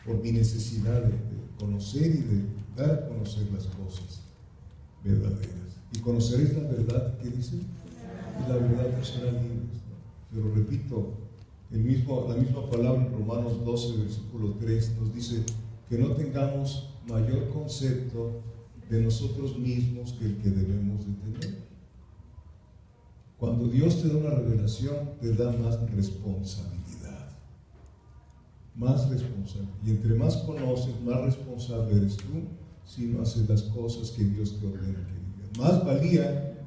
por mi necesidad de conocer y de dar a conocer las cosas verdaderas. Y conoceréis la verdad, ¿qué dice? Y la verdad os será libres, ¿no? Pero repito, la misma palabra en Romanos 12, versículo 3, nos dice que no tengamos mayor concepto de nosotros mismos que el que debemos de tener. Cuando Dios te da una revelación, te da más responsabilidad. Más responsabilidad. Y entre más conoces, más responsable eres tú si no haces las cosas que Dios te ordena que digas. Más valía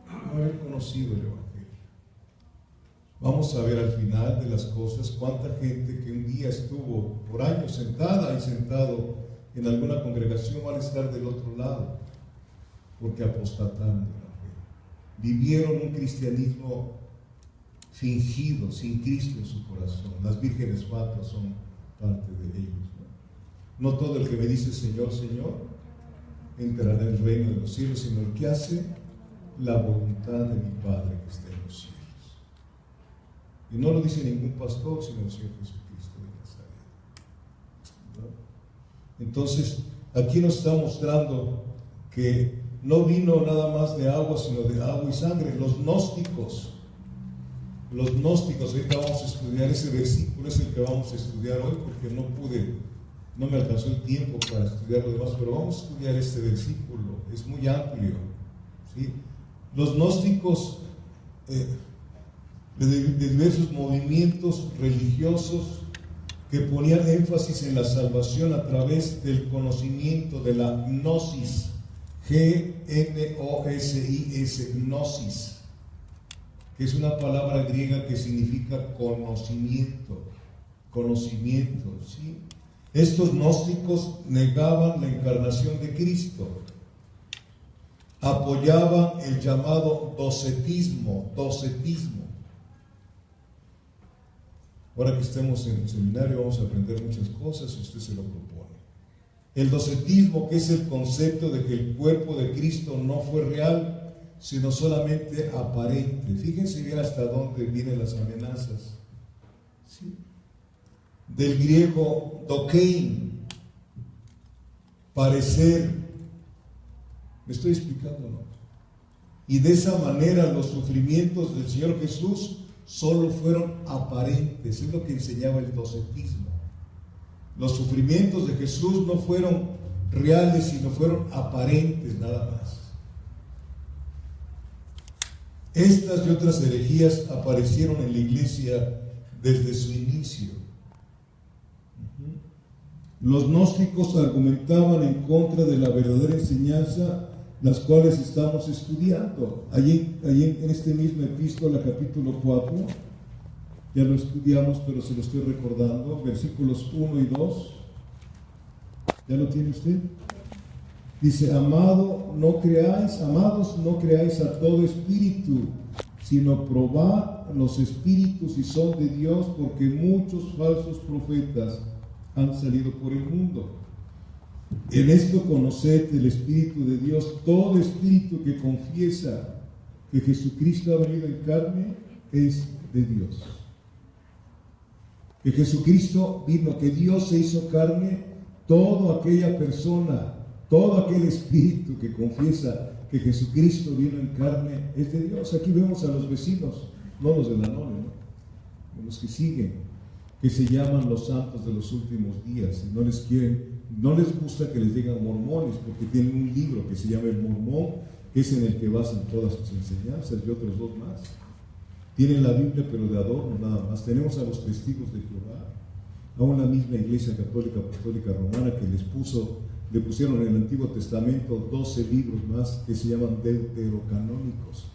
no haber conocido el Evangelio. Vamos a ver al final de las cosas cuánta gente que un día estuvo por años sentada y sentado en alguna congregación van a estar del otro lado, porque apostataron de la fe. Vivieron un cristianismo fingido, sin Cristo en su corazón. Las vírgenes fatuas son parte de ellos, ¿no? No todo el que me dice Señor, Señor, entrará en el reino de los cielos, sino el que hace la voluntad de mi Padre que está en los cielos. Y no lo dice ningún pastor, sino el Señor Jesucristo de Nazaret, ¿no? Entonces, aquí nos está mostrando que no vino nada más de agua, sino de agua y sangre. Los gnósticos, ahorita vamos a estudiar ese versículo, es el que vamos a estudiar hoy, porque no me alcanzó el tiempo para estudiar lo demás, pero vamos a estudiar este versículo, es muy amplio, ¿sí? Los gnósticos de diversos movimientos religiosos que ponían énfasis en la salvación a través del conocimiento, de la gnosis, G-N-O-S-I-S, gnosis, que es una palabra griega que significa conocimiento, ¿sí? Estos gnósticos negaban la encarnación de Cristo, apoyaban el llamado docetismo. Ahora que estemos en el seminario vamos a aprender muchas cosas si usted se lo propone. El docetismo, que es el concepto de que el cuerpo de Cristo no fue real, sino solamente aparente. Fíjense bien hasta dónde vienen las amenazas, ¿sí? Del griego dokein, parecer. ¿Me estoy explicando, no? Y de esa manera los sufrimientos del Señor Jesús solo fueron aparentes. Es lo que enseñaba el docetismo. Los sufrimientos de Jesús no fueron reales, sino fueron aparentes nada más. Estas y otras herejías aparecieron en la iglesia desde su inicio. Los gnósticos argumentaban en contra de la verdadera enseñanza, las cuales estamos estudiando. Allí en este mismo epístola, capítulo 4, ya lo estudiamos, pero se lo estoy recordando, versículos 1 y 2. ¿Ya lo tiene usted? Dice: amados, no creáis a todo espíritu, sino probad los espíritus si son de Dios, porque muchos falsos profetas han salido por el mundo. En esto conoced el Espíritu de Dios. Todo espíritu que confiesa que Jesucristo ha venido en carne es de Dios. Que Jesucristo vino, que Dios se hizo carne. Toda aquella persona, todo aquel espíritu que confiesa que Jesucristo vino en carne es de Dios. Aquí vemos a los vecinos, no los de la noche, ¿no? Los que siguen, que se llaman los santos de los últimos días, y no les gusta que les digan mormones, porque tienen un libro que se llama El Mormón, que es en el que basan todas sus enseñanzas, y otros dos más. Tienen la Biblia, pero de adorno nada más. Tenemos a los testigos de Jehová, a una misma iglesia católica apostólica romana que le pusieron en el Antiguo Testamento 12 libros más que se llaman deuterocanónicos.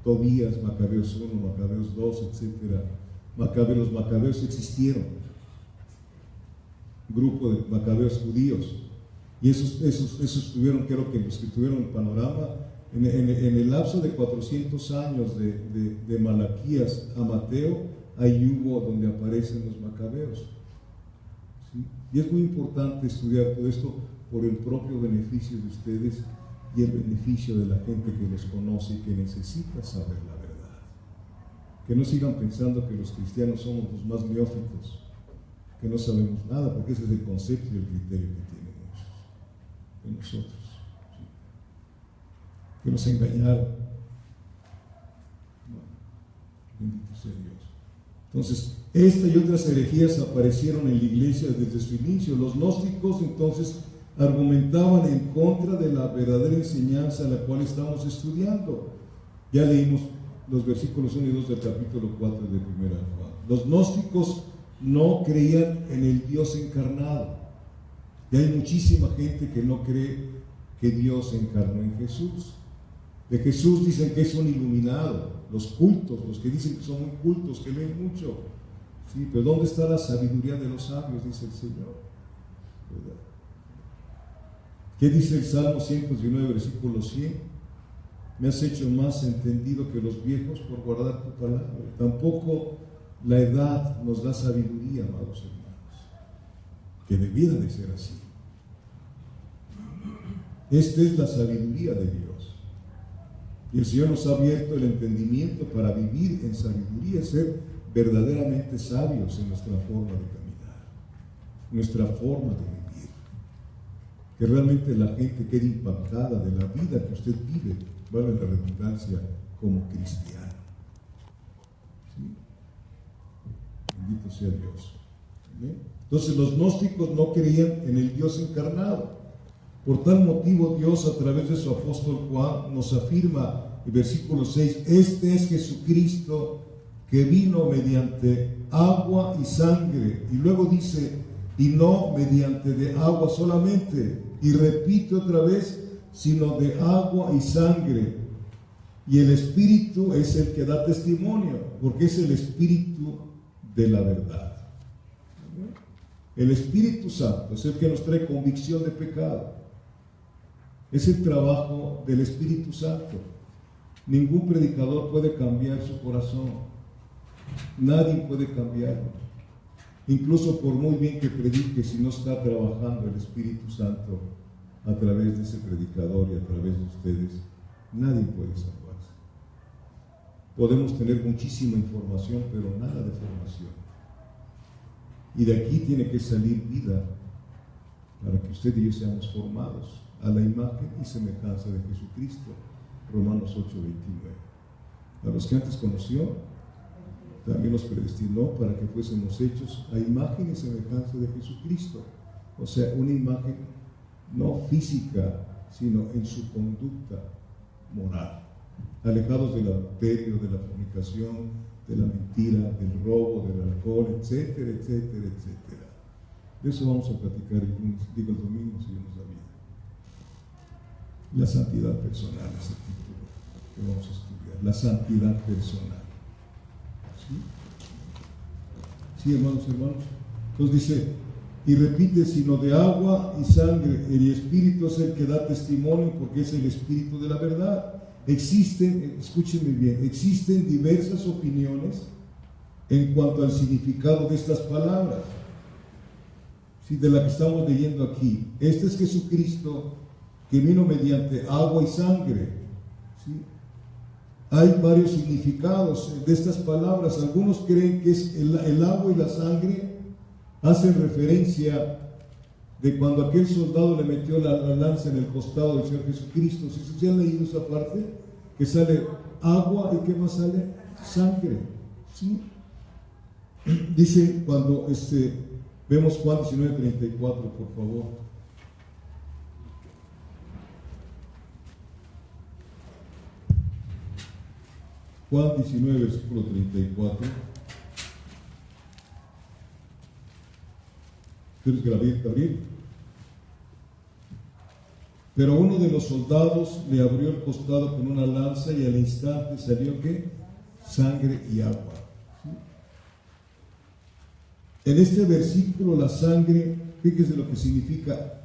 Tobías, Macabeos 1, Macabeos 2, etc. Los macabeos existieron, grupo de macabeos judíos, y esos estuvieron, creo que los que tuvieron el panorama en el lapso de 400 años de Malaquías a Mateo. Ahí hubo donde aparecen los macabeos, ¿sí? Y es muy importante estudiar todo esto por el propio beneficio de ustedes y el beneficio de la gente que los conoce y que necesita saber la verdad. Que no sigan pensando que los cristianos somos los más neófitos, que no sabemos nada, porque ese es el concepto y el criterio que tienen muchos de nosotros, ¿sí? Que nos engañaron. No, bendito sea Dios. Entonces, esta y otras herejías aparecieron en la iglesia desde su inicio. Los gnósticos entonces argumentaban en contra de la verdadera enseñanza a la cual estamos estudiando. Ya leímos los versículos 1 y 2 del capítulo 4 de 1 Juan. Los gnósticos no creían en el Dios encarnado. Y hay muchísima gente que no cree que Dios se encarnó en Jesús. De Jesús dicen que es un iluminado. Los cultos, los que dicen que son muy cultos, que leen mucho. Sí, pero ¿dónde está la sabiduría de los sabios? Dice el Señor. ¿Verdad? ¿Qué dice el Salmo 119, versículo 100? Me has hecho más entendido que los viejos por guardar tu palabra. Tampoco la edad nos da sabiduría, amados hermanos, que debiera de ser así. Esta es la sabiduría de Dios. Y el Señor nos ha abierto el entendimiento para vivir en sabiduría, ser verdaderamente sabios en nuestra forma de caminar, nuestra forma de vivir. Que realmente la gente quede impactada de la vida que usted vive, vale la redundancia, como cristiano. ¿Sí? Bendito sea Dios. ¿Amén? Entonces los gnósticos no creían en el Dios encarnado. Por tal motivo Dios, a través de su apóstol Juan, nos afirma en versículo 6, este es Jesucristo que vino mediante agua y sangre. Y luego dice, y no mediante de agua solamente. Y repite otra vez, sino de agua y sangre. Y el Espíritu es el que da testimonio, porque es el Espíritu de la verdad. El Espíritu Santo es el que nos trae convicción de pecado. Es el trabajo del Espíritu Santo. Ningún predicador puede cambiar su corazón. Nadie puede cambiarlo. Incluso por muy bien que predique, si no está trabajando el Espíritu Santo a través de ese predicador y a través de ustedes, nadie puede salvarse. Podemos tener muchísima información, pero nada de formación. Y de aquí tiene que salir vida para que usted y yo seamos formados a la imagen y semejanza de Jesucristo. Romanos 8:29. A los que antes conoció, también los predestinó para que fuésemos hechos a imagen y semejanza de Jesucristo. O sea, una imagen no física, sino en su conducta moral. Alejados del adulterio, de la fornicación, de la mentira, del robo, del alcohol, etcétera, etcétera, etcétera. De eso vamos a platicar el domingo, si Dios nos da vida. La santidad personal es el título que vamos a estudiar. La santidad personal. ¿Sí, hermanos? Entonces dice, y repite, sino de agua y sangre. El Espíritu es el que da testimonio, porque es el Espíritu de la verdad. Existen, escúchenme bien, existen diversas opiniones en cuanto al significado de estas palabras, ¿sí? De la que estamos leyendo aquí. Este es Jesucristo que vino mediante agua y sangre, ¿sí? Hay varios significados de estas palabras. Algunos creen que es el agua y la sangre hacen referencia de cuando aquel soldado le metió la lanza en el costado del Señor Jesucristo. Si se han leído esa parte, que sale agua y ¿qué más sale? Sangre. ¿Sí? Dice cuando vemos Juan 19:34, por favor. Juan 19, versículo 34. ¿Tienes que abrir? Pero uno de los soldados le abrió el costado con una lanza y al instante salió ¿qué? Sangre y agua. ¿Sí? En este versículo la sangre, fíjese lo que significa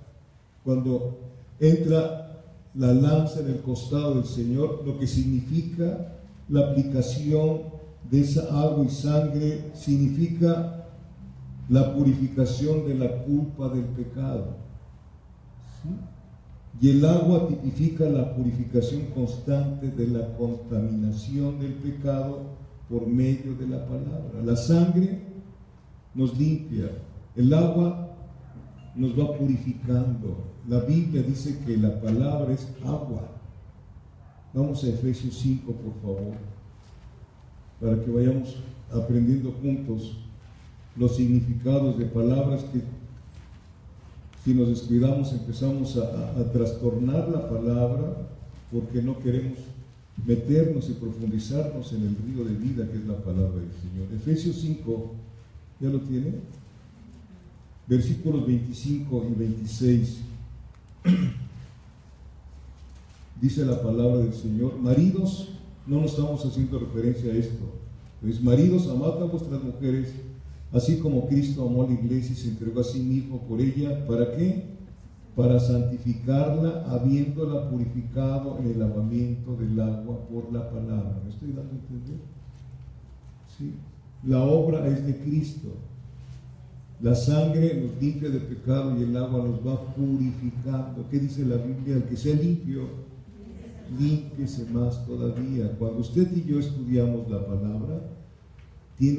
cuando entra la lanza en el costado del Señor, lo que significa la aplicación de esa agua y sangre, significa la purificación de la culpa del pecado. ¿Sí? Y el agua tipifica la purificación constante de la contaminación del pecado por medio de la palabra. La sangre nos limpia, El agua nos va purificando. La Biblia dice que la palabra es agua. Vamos a Efesios 5, por favor, para que vayamos aprendiendo juntos los significados de palabras que, si nos descuidamos, empezamos a trastornar la palabra porque no queremos meternos y profundizarnos en el río de vida que es la palabra del Señor. Efesios 5, ¿ya lo tiene? Versículos 25 y 26. Dice la palabra del Señor: maridos, no nos estamos haciendo referencia a esto. Pues maridos, amad a vuestras mujeres, así como Cristo amó a la iglesia y se entregó a sí mismo por ella. ¿Para qué? Para santificarla, habiéndola purificado en el lavamiento del agua por la palabra. ¿Me estoy dando a entender? ¿Sí? La obra es de Cristo. La sangre nos limpia de pecado y el agua nos va purificando. ¿Qué dice la Biblia? El que sea limpio, límpiese más todavía. Cuando usted y yo estudiamos la palabra, tiene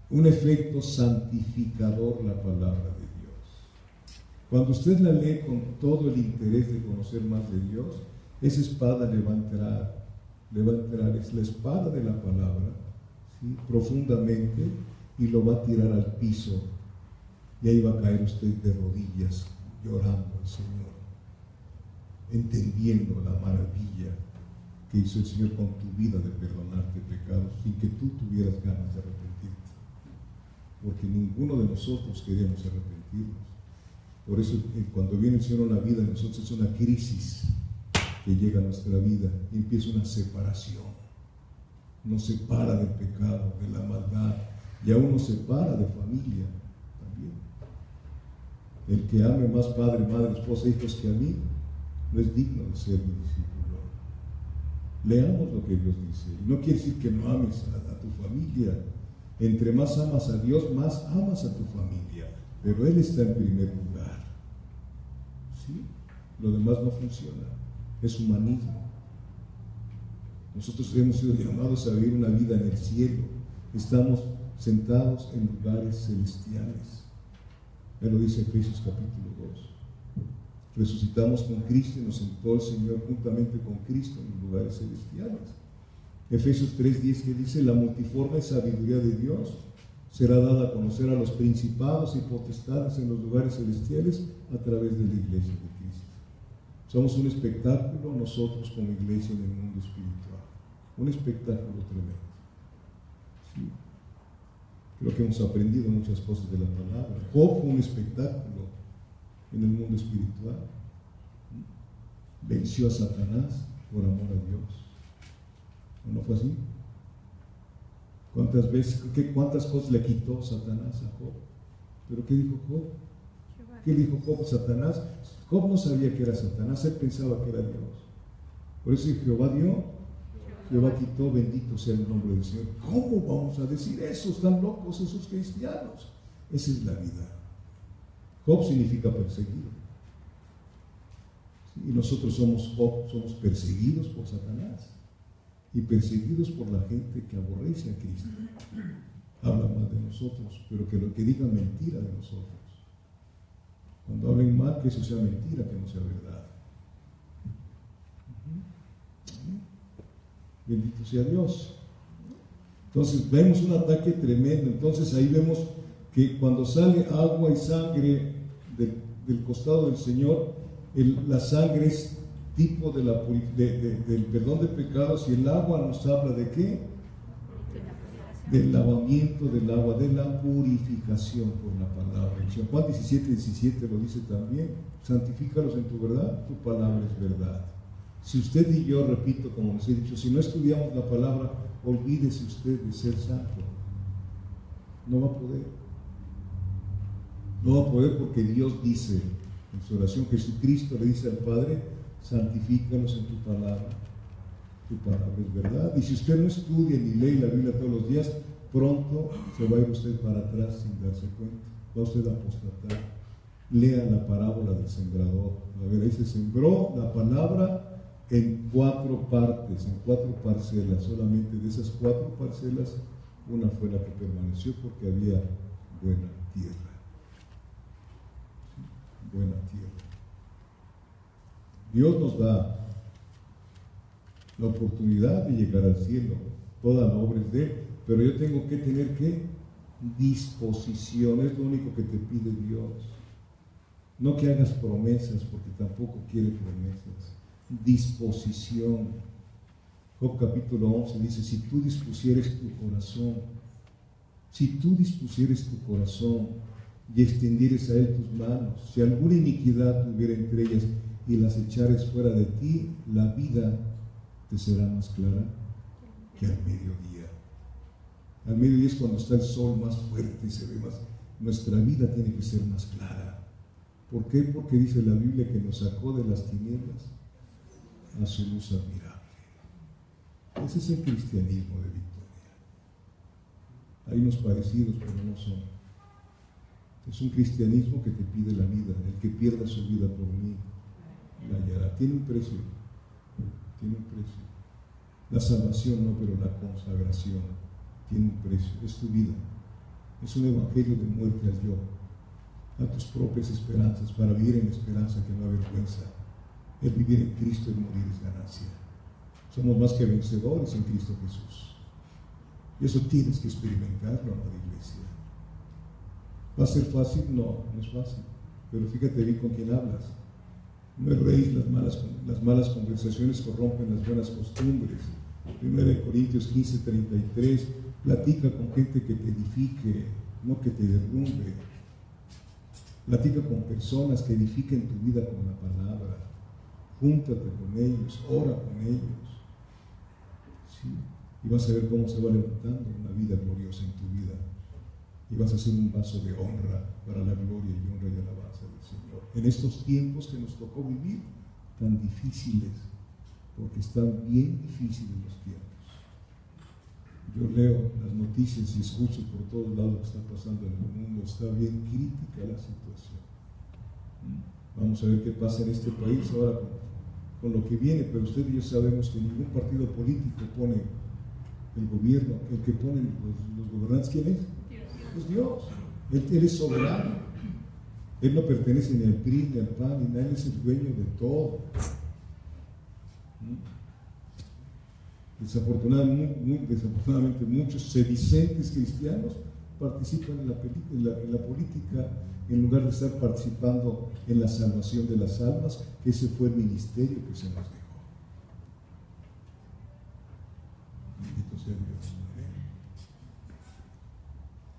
un efecto santificador la palabra de Dios. Cuando usted la lee con todo el interés de conocer más de Dios, esa espada le va a entrar, es la espada de la palabra, ¿sí? Profundamente, y lo va a tirar al piso, y ahí va a caer usted de rodillas, llorando al Señor, entendiendo la maravilla que hizo el Señor con tu vida de perdonarte pecados sin que tú tuvieras ganas de arrepentirte, porque ninguno de nosotros queríamos arrepentirnos. Por eso cuando viene el Señor a la vida de nosotros es una crisis que llega a nuestra vida y empieza una separación. Nos separa del pecado, de la maldad, y aún nos separa de familia también. El que ame más padre, madre, esposa, hijos que a mí, no es digno de ser mi discípulo. Leamos lo que Dios dice. Y no quiere decir que no ames a tu familia. Entre más amas a Dios, más amas a tu familia. Pero Él está en primer lugar. ¿Sí? Lo demás no funciona. Es humanismo. Nosotros hemos sido llamados a vivir una vida en el cielo. Estamos sentados en lugares celestiales. Ya lo dice Efesios capítulo 2. Resucitamos con Cristo y nos sentó el Señor juntamente con Cristo en los lugares celestiales. Efesios 3:10, que dice: la multiforme sabiduría de Dios será dada a conocer a los principados y potestades en los lugares celestiales a través de la iglesia de Cristo. Somos un espectáculo nosotros como iglesia en el mundo espiritual. Un espectáculo tremendo. Sí. Creo que hemos aprendido muchas cosas de la palabra. Job fue un espectáculo en el mundo espiritual. Venció a Satanás por amor a Dios. ¿No fue así? ¿Cuántas cosas le quitó Satanás a Job? ¿Pero qué dijo Job? ¿Qué dijo Job a Satanás? Job no sabía que era Satanás, él pensaba que era Dios. Por eso Jehová dio, Jehová quitó, bendito sea el nombre del Señor. ¿Cómo vamos a decir eso? Están locos esos cristianos. Esa es la vida. Job significa perseguido. Y nosotros somos Job, somos perseguidos por Satanás y perseguidos por la gente que aborrece a Cristo. Habla mal de nosotros, pero que lo que digan mentira de nosotros. Cuando hablen mal, que eso sea mentira, que no sea verdad. Bendito sea Dios. Entonces vemos un ataque tremendo. Entonces ahí vemos que cuando sale agua y sangre del costado del Señor, la sangre es tipo del perdón de pecados, y el agua nos habla de ¿qué? Del lavamiento del agua, de la purificación por la palabra. En Juan 17:17 lo dice también: santifícalos en tu verdad, tu palabra es verdad. Si usted y yo, repito, como les he dicho, si no estudiamos la palabra, olvídese usted de ser santo. No va a poder. No va a poder, porque Dios dice en su oración, Jesucristo le dice al Padre: santifícalos en tu palabra es verdad. Y si usted no estudia ni lee la Biblia todos los días, pronto se va a ir usted para atrás sin darse cuenta. Va usted a apostatar. Lea la parábola del sembrador. A ver, ahí se sembró la palabra en 4 partes, en 4 parcelas. Solamente de esas 4 parcelas, una fue la que permaneció porque había buena tierra. Buena tierra. Dios nos da la oportunidad de llegar al cielo. Toda la obra es de Él, pero yo tengo que tener ¿qué? Disposición. Es lo único que te pide Dios. No que hagas promesas, porque tampoco quiere promesas. Disposición. Job capítulo 11 dice: si tú dispusieres tu corazón, y extendieres a Él tus manos, si alguna iniquidad hubiera entre ellas y las echares fuera de ti, la vida te será más clara que al mediodía. Al mediodía es cuando está el sol más fuerte y se ve más. Nuestra vida tiene que ser más clara. ¿Por qué? Porque dice la Biblia que nos sacó de las tinieblas a su luz admirable. Ese es el cristianismo de victoria. Hay unos parecidos, pero no son. Es un cristianismo que te pide la vida. El que pierda su vida por mí la hallará. Tiene un precio. Tiene un precio. La salvación no, pero la consagración tiene un precio. Es tu vida. Es un evangelio de muerte al yo, a tus propias esperanzas, para vivir en esperanza que no avergüenza. El vivir en Cristo y morir es ganancia. Somos más que vencedores en Cristo Jesús. Y eso tienes que experimentarlo, amada iglesia. ¿Va a ser fácil? No, no es fácil. Pero fíjate bien con quién hablas. No erréis, las malas conversaciones corrompen las buenas costumbres. 1 Corintios 15:33. Platica con gente que te edifique, no que te derrumbe. Platica con personas que edifiquen tu vida con la palabra. Júntate con ellos, ora con ellos. ¿Sí? Y vas a ver cómo se va levantando una vida gloriosa en tu vida. Y vas a ser un vaso de honra para la gloria y honra y alabanza del Señor. En estos tiempos que nos tocó vivir, tan difíciles, porque están bien difíciles los tiempos. Yo leo las noticias y escucho por todos lados lo que está pasando en el mundo. Está bien crítica la situación. Vamos a ver qué pasa en este país ahora con lo que viene, pero usted y yo sabemos que ningún partido político pone el gobierno. El que pone los gobernantes, ¿quién es? Es Dios. Él es soberano. Él no pertenece ni al PRI, ni al PAN, ni nada. Él es el dueño de todo. Desafortunadamente muchos sedicentes cristianos participan en la política en lugar de estar participando en la salvación de las almas, que ese fue el ministerio que se nos dejó. Bendito sea Dios.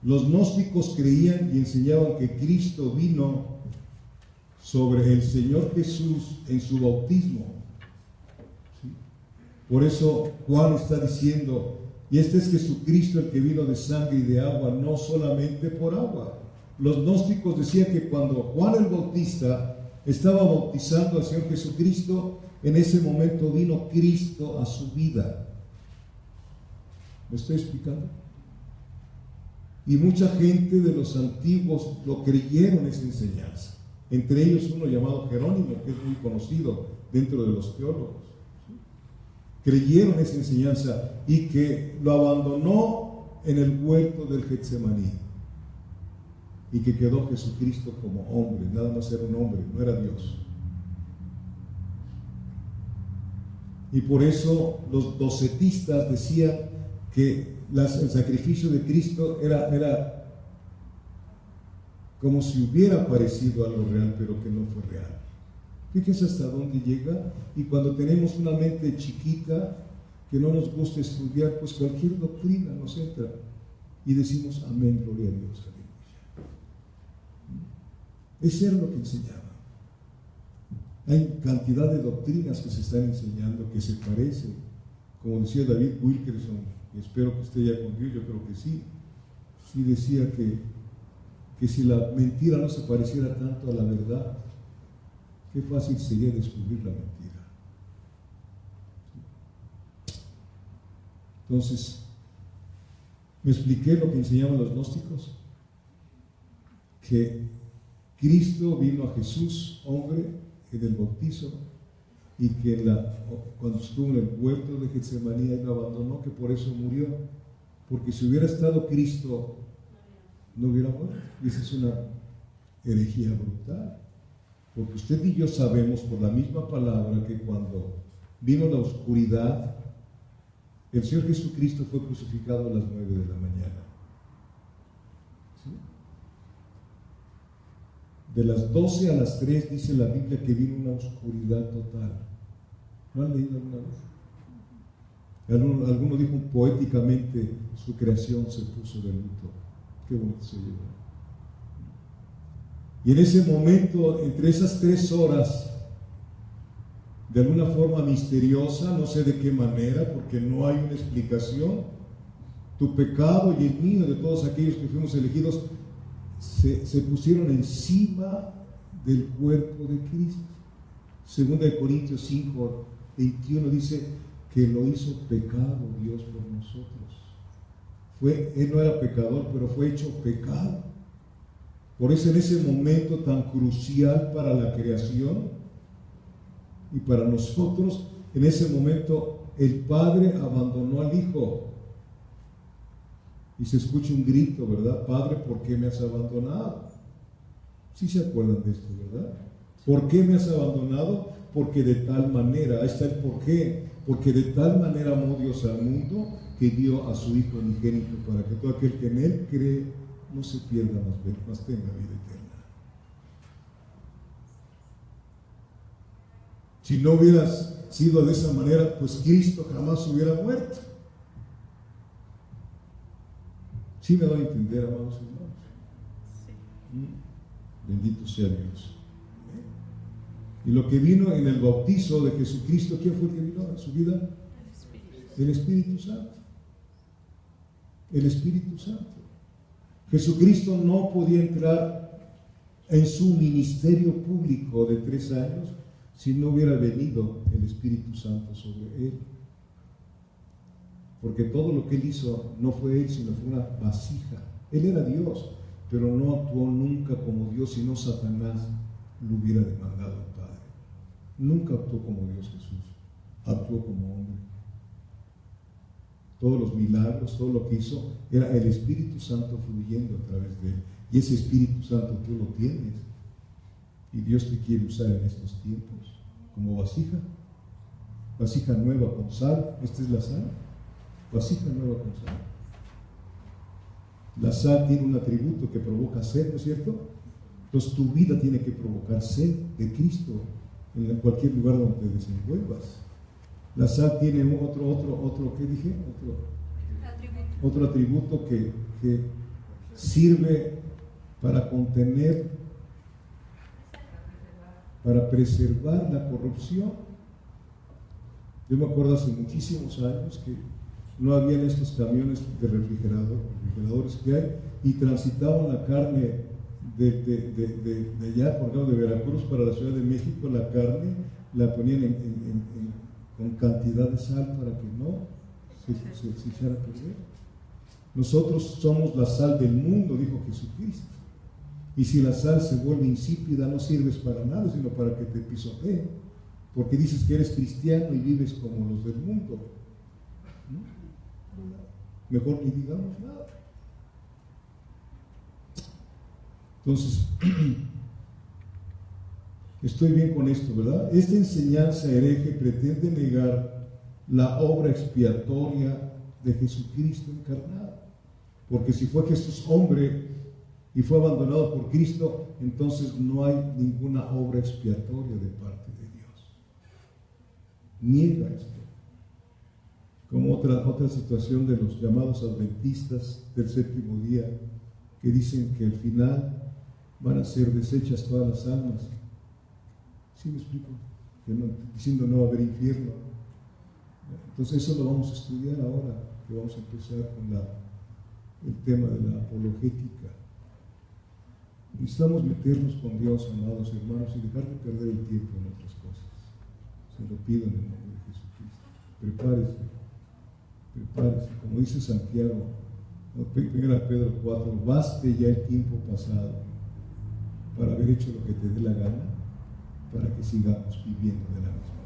Los gnósticos creían y enseñaban que Cristo vino sobre el Señor Jesús en su bautismo. Por eso Juan está diciendo, y este es Jesucristo el que vino de sangre y de agua, no solamente por agua. Los gnósticos decían que cuando Juan el Bautista estaba bautizando al Señor Jesucristo, en ese momento vino Cristo a su vida. ¿Me estoy explicando? Y mucha gente de los antiguos lo creyeron esa enseñanza. Entre ellos uno llamado Jerónimo, que es muy conocido dentro de los teólogos. Creyeron esa enseñanza y que lo abandonó en el huerto del Getsemaní y que quedó Jesucristo como hombre. Nada más era un hombre, no era Dios. Y por eso los docetistas decían que el sacrificio de Cristo era como si hubiera aparecido algo real, pero que no fue real. Fíjense hasta dónde llega. Y cuando tenemos una mente chiquita que no nos gusta estudiar, pues cualquier doctrina nos entra y decimos amén, gloria a Dios, aleluya. Eso era lo que enseñaba. Hay cantidad de doctrinas que se están enseñando que se parecen, como decía David Wilkerson, y espero que esté ya con Dios, yo creo que sí. Sí decía que si la mentira no se pareciera tanto a la verdad, qué fácil sería descubrir la mentira. Entonces, ¿me expliqué lo que enseñaban los gnósticos? Que Cristo vino a Jesús, hombre, en el bautizo, y que cuando estuvo en el huerto de Getsemaní y lo abandonó, que por eso murió, porque si hubiera estado Cristo no hubiera muerto. Y esa es una herejía brutal, porque usted y yo sabemos por la misma palabra que cuando vino la oscuridad, el Señor Jesucristo fue crucificado a las 9 de la mañana. ¿Sí? De las 12 a las 3 dice la Biblia que vino una oscuridad total. ¿No han leído alguna vez? Alguno dijo poéticamente, su creación se puso de luto. Qué bonito se oye. Y en ese momento, entre esas 3 horas, de alguna forma misteriosa, no sé de qué manera, porque no hay una explicación, tu pecado y el mío, de todos aquellos que fuimos elegidos, se pusieron encima del cuerpo de Cristo. Segunda de Corintios 5, 21 dice que lo hizo pecado Dios por nosotros. Él no era pecador, pero fue hecho pecado. Por eso en ese momento tan crucial para la creación y para nosotros, en ese momento el Padre abandonó al Hijo. Y se escucha un grito, ¿verdad? Padre, ¿por qué me has abandonado? ¿Sí se acuerdan de esto, verdad? ¿Por qué me has abandonado? Porque de tal manera, ahí está el por qué, porque de tal manera amó Dios al mundo que dio a su Hijo unigénito para que todo aquel que en Él cree no se pierda, mas tenga vida eterna. Si no hubieras sido de esa manera, pues Cristo jamás hubiera muerto. ¿Sí me doy a entender, amados hermanos? Sí. Bendito sea Dios. Y lo que vino en el bautizo de Jesucristo, ¿quién fue el que vino en su vida? El Espíritu Santo. El Espíritu Santo. Jesucristo no podía entrar en su ministerio público de 3 años si no hubiera venido el Espíritu Santo sobre él. Porque todo lo que él hizo no fue él, sino fue una vasija. Él era Dios, pero no actuó nunca como Dios, sino Satanás lo hubiera demandado al Padre. Nunca actuó como Dios Jesús, actuó como hombre. Todos los milagros, todo lo que hizo, era el Espíritu Santo fluyendo a través de él. Y ese Espíritu Santo tú lo tienes. Y Dios te quiere usar en estos tiempos como vasija. Vasija nueva con sal. Esta es la sal. Vasija nueva con sal. La sal tiene un atributo que provoca sed, ¿no es cierto? Entonces tu vida tiene que provocar sed de Cristo en cualquier lugar donde te desenvuelvas. La sal tiene otro, ¿qué dije? Otro atributo que sirve para contener, para preservar la corrupción. Yo me acuerdo hace muchísimos años que no habían estos camiones de refrigeradores que hay, y transitaban la carne de allá, por ejemplo, de Veracruz para la Ciudad de México. La carne la ponían con cantidad de sal para que no se echara a perder. Nosotros somos la sal del mundo, dijo Jesucristo. Y si la sal se vuelve insípida, no sirves para nada, sino para que te pisotee, porque dices que eres cristiano y vives como los del mundo. Mejor ni digamos nada. Entonces, estoy bien con esto, ¿verdad? Esta enseñanza hereje pretende negar la obra expiatoria de Jesucristo encarnado. Porque si fue Jesús hombre y fue abandonado por Cristo, entonces no hay ninguna obra expiatoria de parte de Dios. Niega esto. Como otra situación de los llamados adventistas del séptimo día, que dicen que al final van a ser deshechas todas las almas. ¿Sí me explico? Diciendo no va a haber infierno. Entonces eso lo vamos a estudiar ahora, que vamos a empezar con el tema de la apologética. Necesitamos meternos con Dios, amados hermanos, y dejar de perder el tiempo en otras cosas. Se lo pido en el nombre de Jesucristo. Prepárese. Como dice Santiago, 1 Pedro 4, baste ya el tiempo pasado para haber hecho lo que te dé la gana, para que sigamos viviendo de la misma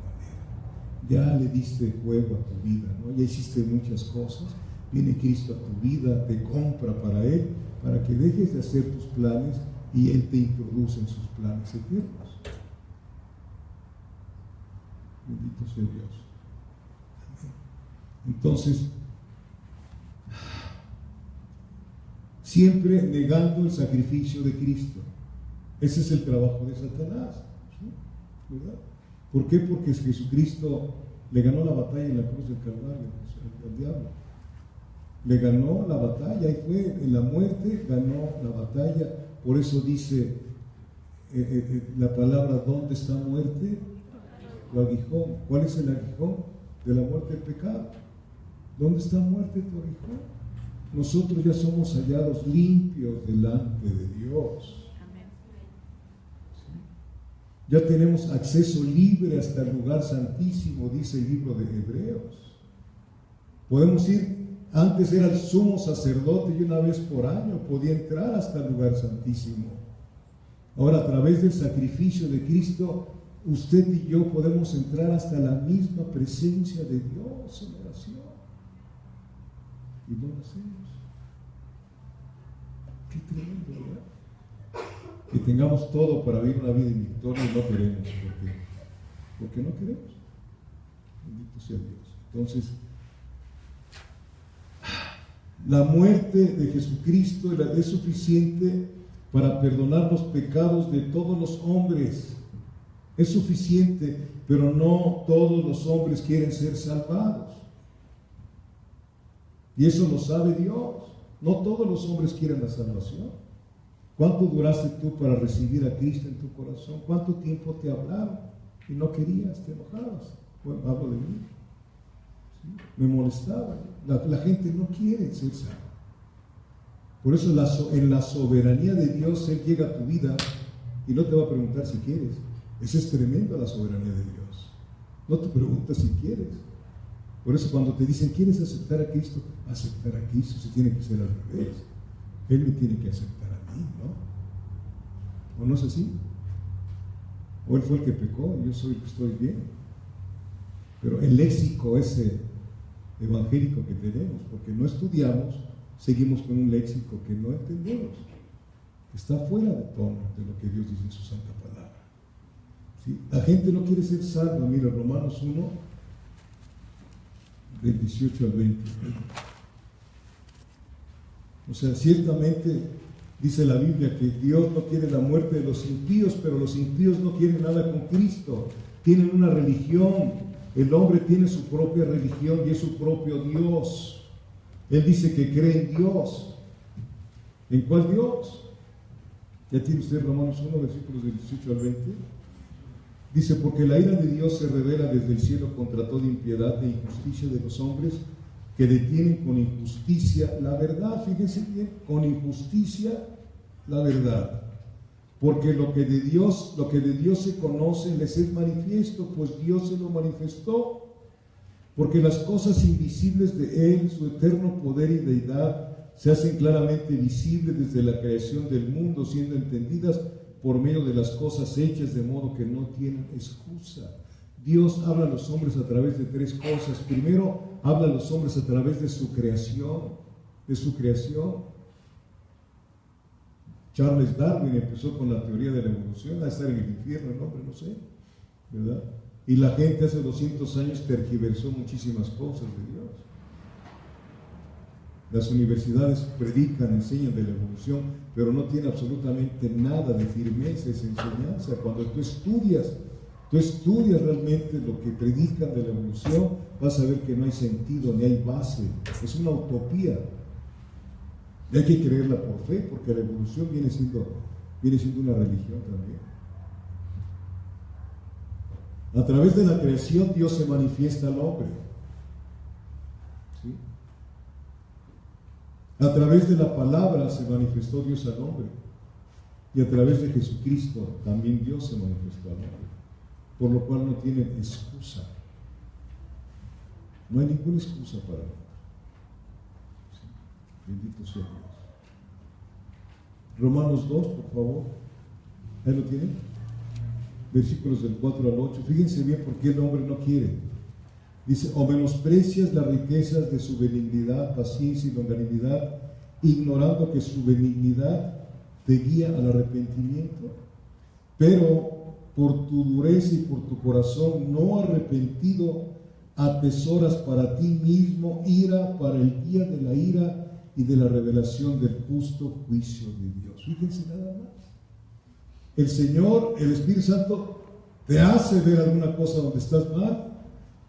ya le diste juego a tu vida, ¿no? Ya hiciste muchas cosas, viene Cristo a tu vida, te compra para Él, para que dejes de hacer tus planes y Él te introduce en sus planes eternos. Bendito sea Dios. Entonces, siempre negando el sacrificio de Cristo. Ese es el trabajo de Satanás, ¿sí? ¿Verdad? ¿Por qué? Porque Jesucristo le ganó la batalla en la cruz del Calvario al diablo. Le ganó la batalla y fue en la muerte, ganó la batalla. Por eso dice la palabra, ¿dónde está muerte? Tu aguijón. ¿Cuál es el aguijón? De la muerte del pecado. ¿Dónde está muerte tu aguijón? Nosotros ya somos hallados limpios delante de Dios. ¿Sí? Ya tenemos acceso libre hasta el lugar santísimo, dice el libro de Hebreos. Podemos ir, antes era el sumo sacerdote y una vez por año podía entrar hasta el lugar santísimo. Ahora, a través del sacrificio de Cristo, usted y yo podemos entrar hasta la misma presencia de Dios en oración. Y no lo hacemos. Qué tremendo, ¿verdad? Que tengamos todo para vivir una vida en victoria y no queremos. ¿Por qué? Porque no queremos. Bendito sea Dios. Entonces, la muerte de Jesucristo es suficiente para perdonar los pecados de todos los hombres. Es suficiente, pero no todos los hombres quieren ser salvados. Y eso lo sabe Dios. No todos los hombres quieren la salvación. ¿Cuánto duraste tú para recibir a Cristo en tu corazón? ¿Cuánto tiempo te hablaron y no querías, te enojabas? Bueno, hablo de mí. ¿Sí? Me molestaba. La gente no quiere ser salva. Por eso en la soberanía de Dios Él llega a tu vida y no te va a preguntar si quieres. Esa es tremenda la soberanía de Dios. No te pregunta si quieres. Por eso cuando te dicen, ¿quieres aceptar a Cristo? Aceptar a Cristo se tiene que ser al revés. Él me tiene que aceptar a mí, ¿no? ¿O no es así? O Él fue el que pecó y yo soy el que estoy bien. Pero el léxico ese evangélico que tenemos, porque no estudiamos, seguimos con un léxico que no entendemos. Está fuera de tono de lo que Dios dice en su santa palabra. ¿Sí? La gente no quiere ser salva. Mira, Romanos 1, del 18 al 20. O sea, ciertamente dice la Biblia que Dios no quiere la muerte de los impíos, pero los impíos no quieren nada con Cristo. Tienen una religión. El hombre tiene su propia religión y es su propio Dios. Él dice que cree en Dios. ¿En cuál Dios? Ya tiene usted Romanos 1, versículos del 18 al 20. Dice, porque la ira de Dios se revela desde el cielo contra toda impiedad e injusticia de los hombres que detienen con injusticia la verdad. Fíjense bien, con injusticia la verdad. Porque lo que de Dios se conoce les es manifiesto, pues Dios se lo manifestó. Porque las cosas invisibles de Él, su eterno poder y deidad, se hacen claramente visibles desde la creación del mundo, siendo entendidas por medio de las cosas hechas, de modo que no tienen excusa. Dios habla a los hombres a través de tres cosas. Primero, habla a los hombres a través de su creación, Charles Darwin empezó con la teoría de la evolución, a estar en el infierno el hombre, no sé, ¿verdad? Y la gente hace 200 años tergiversó muchísimas cosas de Dios. Las universidades predican, enseñan de la evolución, pero no tiene absolutamente nada de firmeza esa enseñanza. Cuando tú estudias realmente lo que predican de la evolución, vas a ver que no hay sentido ni hay base. Es una utopía. Y hay que creerla por fe, porque la evolución viene siendo una religión también. A través de la creación Dios se manifiesta al hombre. ¿Sí? A través de la palabra se manifestó Dios al hombre. Y a través de Jesucristo también Dios se manifestó al hombre. Por lo cual no tienen excusa. No hay ninguna excusa para él. ¿Sí? Bendito sea Dios. Romanos 2, por favor. ¿Ahí lo tienen? Versículos del 4 al 8. Fíjense bien por qué el hombre no quiere. Dice, o menosprecias las riquezas de su benignidad, paciencia y longanimidad, ignorando que su benignidad te guía al arrepentimiento. Pero por tu dureza y por tu corazón no arrepentido, atesoras para ti mismo ira para el día de la ira y de la revelación del justo juicio de Dios. Fíjense nada más. El Señor, el Espíritu Santo, te hace ver alguna cosa donde estás mal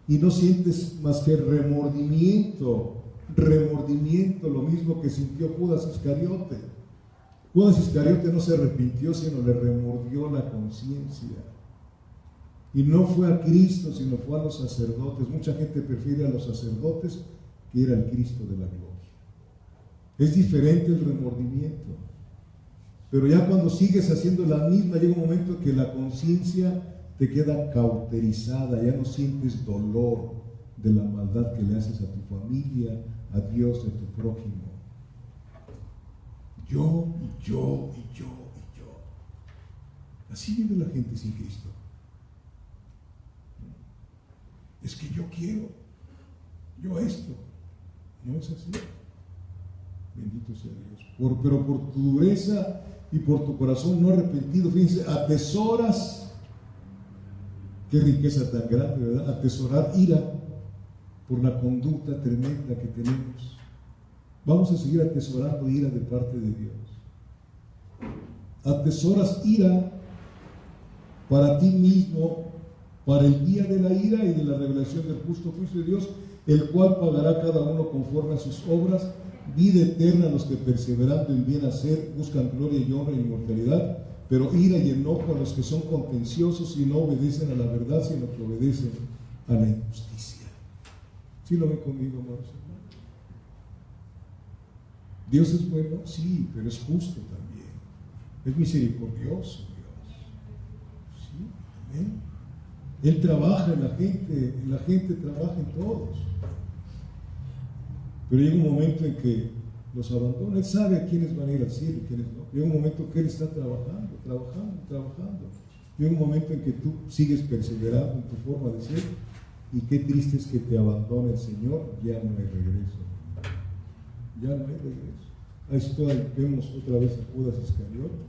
y no sientes más que remordimiento, lo mismo que sintió Judas Iscariote. Judas Iscariote no se arrepintió, sino le remordió la conciencia. Y no fue a Cristo, sino fue a los sacerdotes. Mucha gente prefiere a los sacerdotes que ir al Cristo de la gloria. Es diferente el remordimiento. Pero ya cuando sigues haciendo la misma, llega un momento en que la conciencia te queda cauterizada, ya no sientes dolor de la maldad que le haces a tu familia, a Dios, a tu prójimo. Yo. Así vive la gente sin Cristo. Es que yo quiero, yo esto. No es así. Bendito sea Dios. Pero por tu dureza y por tu corazón no arrepentido, fíjense, atesoras, qué riqueza tan grande, ¿verdad? Atesorar ira por la conducta tremenda que tenemos. Vamos a seguir atesorando ira de parte de Dios. Atesoras ira para ti mismo, para el día de la ira y de la revelación del justo juicio de Dios, el cual pagará cada uno conforme a sus obras, vida eterna a los que perseverando en bien hacer buscan gloria y honra y inmortalidad, pero ira y enojo a los que son contenciosos y no obedecen a la verdad, sino que obedecen a la injusticia. ¿Sí lo ven conmigo, amados hermanos? Dios es bueno, sí, pero es justo también. Es misericordioso Dios. Sí, amén. Él trabaja en la gente trabaja en todos. Pero llega un momento en que los abandona. Él sabe a quiénes van a ir al cielo y quiénes no. Llega un momento en que Él está trabajando. Llega un momento en que tú sigues perseverando en tu forma de ser, y qué triste es que te abandone el Señor. Ya no hay regreso. Ahí está, vemos otra vez a Judas Iscariote.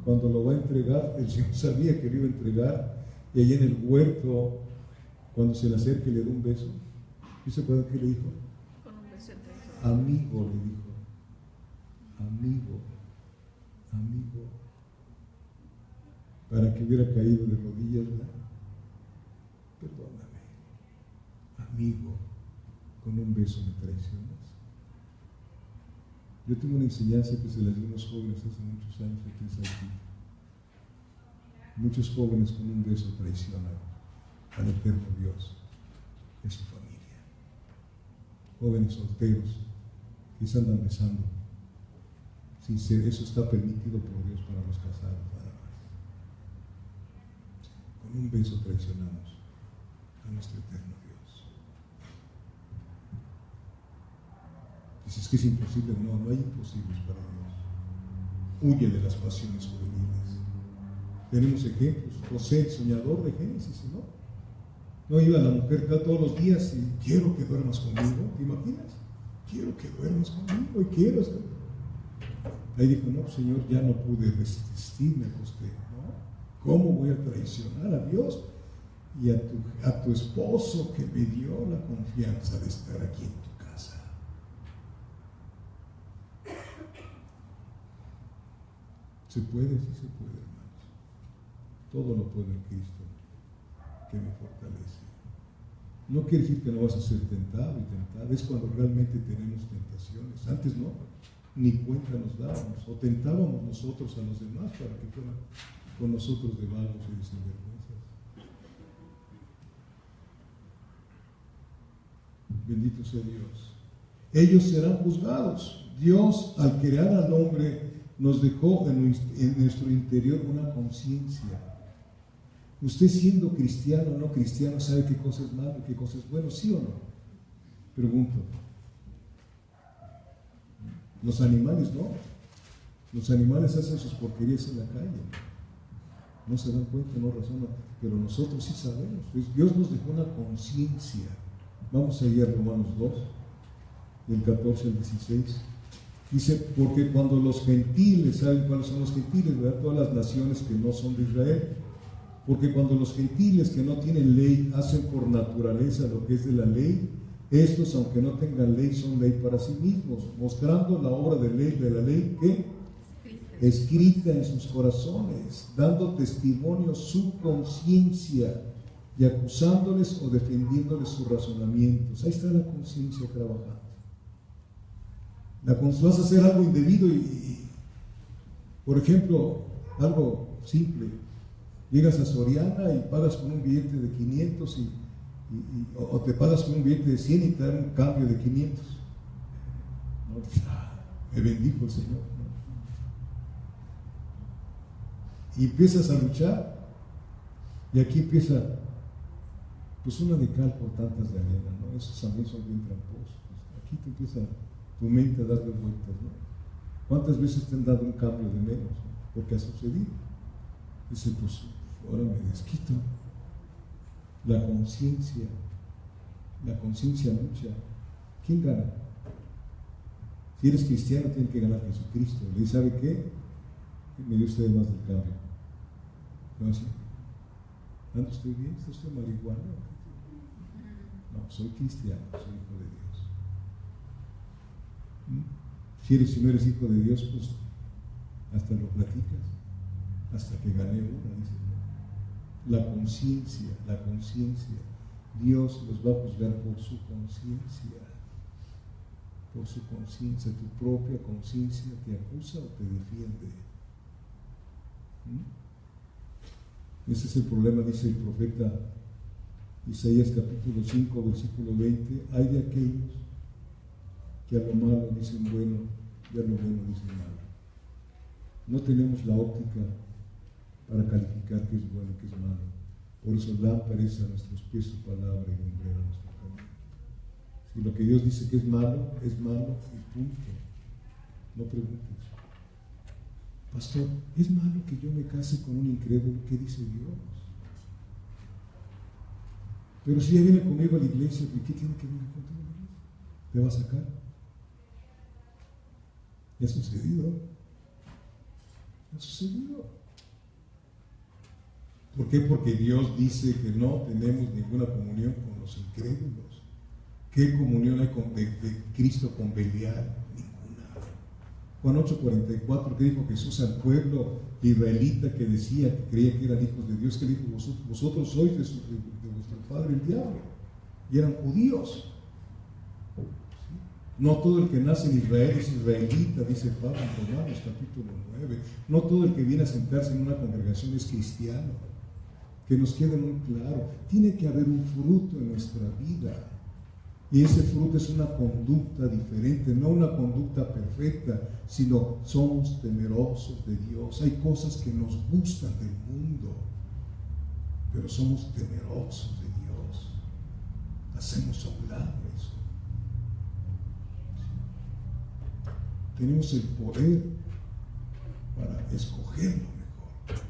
Cuando lo va a entregar, el Señor sabía que lo iba a entregar, y allí en el huerto, cuando se le acerca y le da un beso, ¿y se acuerdan qué le dijo? Con un beso entre ellos. Amigo, le dijo. Amigo. Para que hubiera caído de rodillas, ¿verdad? Perdóname. Amigo, con un beso me traicionas. Yo tengo una enseñanza que se las di a unos jóvenes hace muchos años aquí en Saltillo. Muchos jóvenes con un beso traicionan al eterno Dios en su familia. Jóvenes solteros que se andan besando sin ser, eso está permitido por Dios para los casados nada más. Con un beso traicionamos a nuestro eterno Dios. Dices que es imposible. No hay imposibles para Dios. Huye de las pasiones juveniles. Tenemos ejemplos. José, el soñador de Génesis, ¿no? No iba la mujer todos los días y quiero que duermas conmigo. ¿Te imaginas? Quiero que duermas conmigo y quiero estar. Ahí dijo, no, Señor, ya no pude resistir, me acosté, ¿no? ¿Cómo voy a traicionar a Dios y a tu esposo que me dio la confianza de estar aquí en tu casa? Se puede, sí se puede, hermanos. Todo lo puedo en Cristo que me fortalece. No quiere decir que no vas a ser tentado y tentada, es cuando realmente tenemos tentaciones. Antes no, ni cuenta nos dábamos, o tentábamos nosotros a los demás para que fueran con nosotros de vagos y de sinvergüenzas. Bendito sea Dios. Ellos serán juzgados. Dios, al crear al hombre, nos dejó en nuestro interior una conciencia. Usted, siendo cristiano o no cristiano, sabe qué cosa es malo y qué cosa es bueno, ¿sí o no? Pregunto. Los animales no. Los animales hacen sus porquerías en la calle. No se dan cuenta, no razonan, pero nosotros sí sabemos. Pues Dios nos dejó una conciencia. Vamos a ir a Romanos 2, del 14 al 16. Dice, porque cuando los gentiles, ¿saben cuáles son los gentiles? ¿Verdad? Todas las naciones que no son de Israel. Porque cuando los gentiles que no tienen ley hacen por naturaleza lo que es de la ley, estos, aunque no tengan ley, son ley para sí mismos, mostrando la obra de la ley que escrita en sus corazones, dando testimonio su conciencia y acusándoles o defendiéndoles sus razonamientos. Ahí está la conciencia trabajando. Vas a hacer algo indebido por ejemplo, algo simple. Llegas a Soriana y pagas con un billete de 500 o te pagas con un billete de 100 y te dan un cambio de 500. Me bendijo el Señor, ¿no? Y empiezas a luchar y aquí empieza pues una de cal por tantas de arena, ¿no? Esos también son bien tramposos. Aquí te empieza tu mente a darle vueltas, ¿no? ¿Cuántas veces te han dado un cambio de menos? ¿No? Porque ha sucedido. Dice, pues ahora me desquito. La conciencia lucha. ¿Quién gana? Si eres cristiano, tiene que ganar Jesucristo. Le dice, ¿sabe qué? Me dio usted más del cambio. ¿No así? ¿Ando usted bien? ¿Está usted marihuana? No, soy cristiano, soy hijo de Dios. Si no eres hijo de Dios, pues hasta lo platicas, hasta que gane una, dice. La conciencia, Dios los va a juzgar por su conciencia. Por su conciencia, tu propia conciencia te acusa o te defiende. Ese es el problema, dice el profeta Isaías capítulo 5, versículo 20. Hay de aquellos que a lo malo dicen bueno y a lo bueno dicen malo. No tenemos la óptica para calificar qué es bueno y qué es malo. Por eso lámpara es a nuestros pies su palabra y lumbrera a nuestro camino. Si lo que Dios dice que es malo y punto. No preguntes. Pastor, ¿es malo que yo me case con un incrédulo? ¿Qué dice Dios? Pero si ya viene conmigo a la iglesia, ¿qué tiene que venir contigo a la iglesia? ¿Te va a sacar? ¿Ya ha sucedido? ¿Ha sucedido? ¿Por qué? Porque Dios dice que no tenemos ninguna comunión con los incrédulos. ¿Qué comunión hay de Cristo con Belial? Juan 8:44, que dijo Jesús al pueblo israelita que decía que creía que eran hijos de Dios, que dijo, vosotros sois de vuestro padre el diablo, y eran judíos. ¿Sí? No todo el que nace en Israel es israelita, dice Pablo en Romanos capítulo 9. No todo el que viene a sentarse en una congregación es cristiano. Que nos quede muy claro, tiene que haber un fruto en nuestra vida. Y ese fruto es una conducta diferente, no una conducta perfecta, sino somos temerosos de Dios. Hay cosas que nos gustan del mundo, pero somos temerosos de Dios. Hacemos a un lado eso. Tenemos el poder para escoger lo mejor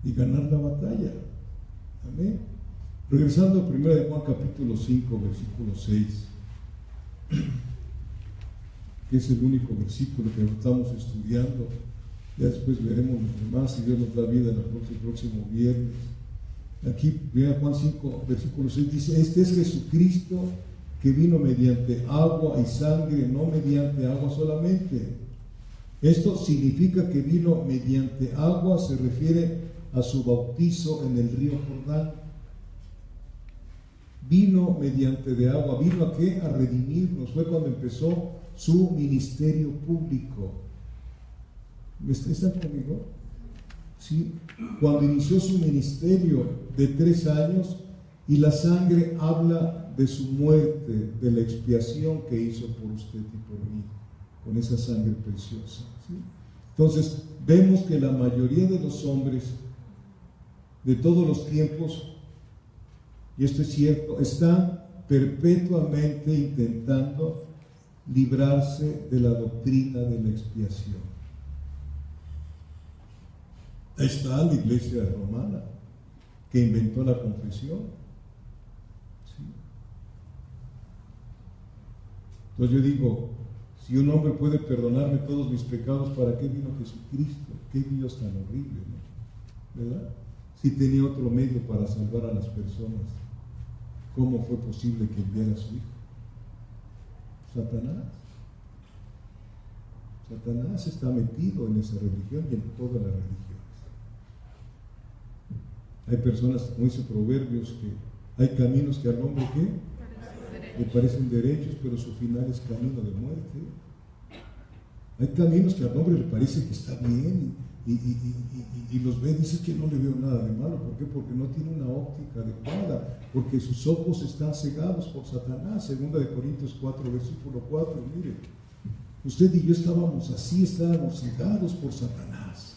y ganar la batalla. Amén. Regresando a 1 de Juan capítulo 5, versículo 6, que es el único versículo que estamos estudiando. Ya después veremos los demás, si Dios nos da vida el próximo viernes. Aquí, mira, Juan 5, versículo 6, dice, este es Jesucristo que vino mediante agua y sangre, no mediante agua solamente. Esto significa que vino mediante agua, se refiere a su bautizo en el río Jordán. Vino mediante de agua. ¿Vino a qué? A redimirnos. Fue cuando empezó su ministerio público. ¿Están conmigo? Sí. Cuando inició su ministerio de 3 años, y la sangre habla de su muerte, de la expiación que hizo por usted y por mí, con esa sangre preciosa. ¿Sí? Entonces, vemos que la mayoría de los hombres de todos los tiempos, y esto es cierto, están perpetuamente intentando librarse de la doctrina de la expiación. Ahí está la iglesia romana, que inventó la confesión. ¿Sí? Entonces yo digo, si un hombre puede perdonarme todos mis pecados, ¿para qué vino Jesucristo? ¿Qué Dios tan horrible, ¿no? ¿Verdad? Si tenía otro medio para salvar a las personas, ¿cómo fue posible que enviara a su hijo? Satanás. Satanás está metido en esa religión y en todas las religiones. Hay personas, como dice Proverbios, que hay caminos que al hombre ¿qué? Le parecen derechos, pero su final es camino de muerte. Hay caminos que al hombre le parece que está bien y los ve y dice que no le veo nada de malo. ¿Por qué? Porque no tiene una óptica adecuada, porque sus ojos están cegados por Satanás. 2 Corintios 4, versículo 4, mire, usted y yo estábamos así, estábamos cegados por Satanás.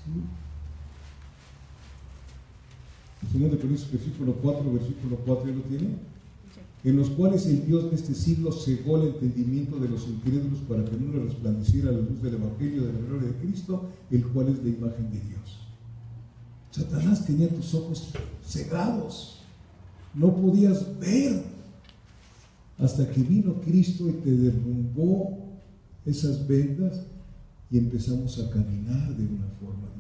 ¿Sí? 2 Corintios versículo 4, ¿ya lo tiene? En los cuales el Dios de este siglo cegó el entendimiento de los incrédulos para que no les resplandeciera la luz del Evangelio de la gloria de Cristo, el cual es la imagen de Dios. Satanás tenía tus ojos cegados, no podías ver, hasta que vino Cristo y te derrumbó esas vendas y empezamos a caminar de una forma diferente.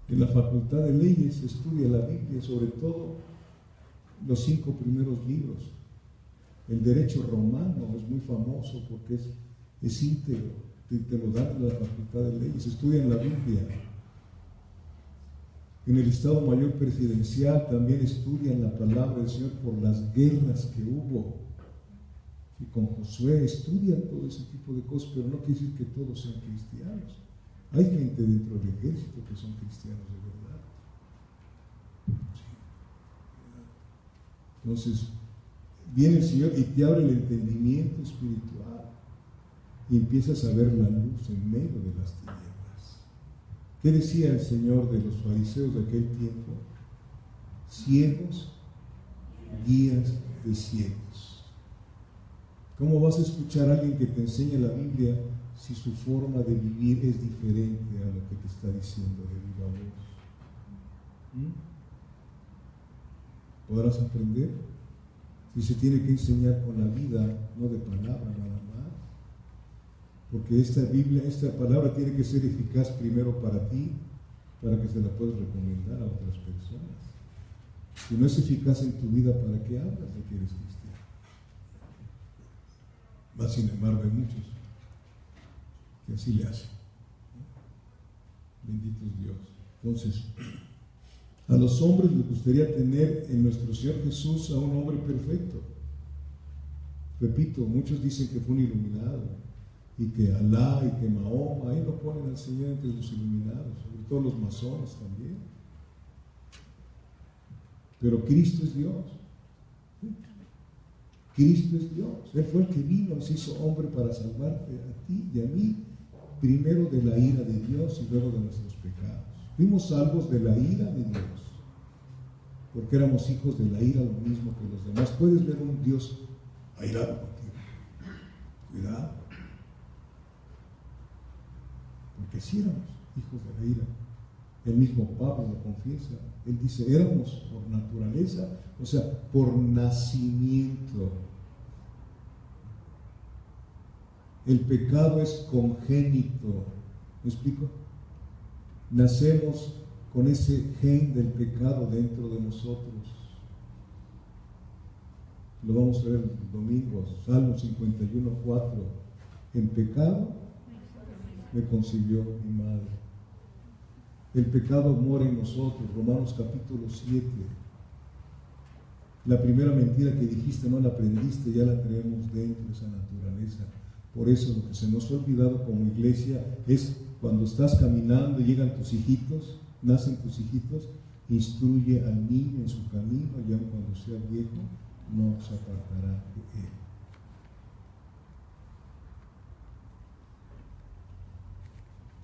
En la Facultad de Leyes se estudia la Biblia, sobre todo los 5 primeros libros. El derecho romano es muy famoso porque es íntegro, te lo dan en la Facultad de Leyes, se estudia en la Biblia. En el Estado Mayor Presidencial también estudian la palabra del Señor por las guerras que hubo. Y con Josué estudian todo ese tipo de cosas, pero no quiere decir que todos sean cristianos. Hay gente dentro del ejército que son cristianos de verdad. Sí. Entonces, viene el Señor y te abre el entendimiento espiritual y empiezas a ver la luz en medio de las tinieblas. ¿Qué decía el Señor de los fariseos de aquel tiempo? Ciegos, guías de ciegos. ¿Cómo vas a escuchar a alguien que te enseñe la Biblia si su forma de vivir es diferente a lo que te está diciendo de viva voz? ¿Podrás aprender? Si se tiene que enseñar con la vida, no de palabra nada más. Porque esta Biblia, esta palabra tiene que ser eficaz primero para ti, para que se la puedas recomendar a otras personas. Si no es eficaz en tu vida, ¿para qué hablas de que eres cristiano? Más sin embargo, hay muchos que así le hacen. Bendito es Dios. Entonces, a los hombres les gustaría tener en nuestro Señor Jesús a un hombre perfecto. Repito, muchos dicen que fue un iluminado y que Alá y que Mahoma, ahí lo ponen al Señor entre los iluminados, sobre todo los masones también. Pero Cristo es Dios. Cristo es Dios. Él fue el que vino, se hizo hombre para salvarte a ti y a mí, primero de la ira de Dios y luego de nuestros pecados. Fuimos salvos de la ira de Dios, porque éramos hijos de la ira, lo mismo que los demás. Puedes ver un Dios airado contigo. Cuidado. Porque si éramos hijos de la ira. El mismo Pablo lo confiesa. Él dice, éramos por naturaleza, o sea, por nacimiento. El pecado es congénito. ¿Me explico? Nacemos con ese gen del pecado dentro de nosotros. Lo vamos a ver el domingo, Salmo 51:4. En pecado me concibió mi madre. El pecado mora en nosotros, Romanos capítulo 7. La primera mentira que dijiste no la aprendiste, ya la tenemos dentro, esa naturaleza. Por eso lo que se nos ha olvidado como iglesia es cuando estás caminando y llegan tus hijitos, nacen tus hijitos, instruye al niño en su camino, y aun cuando sea viejo, no se apartará de él.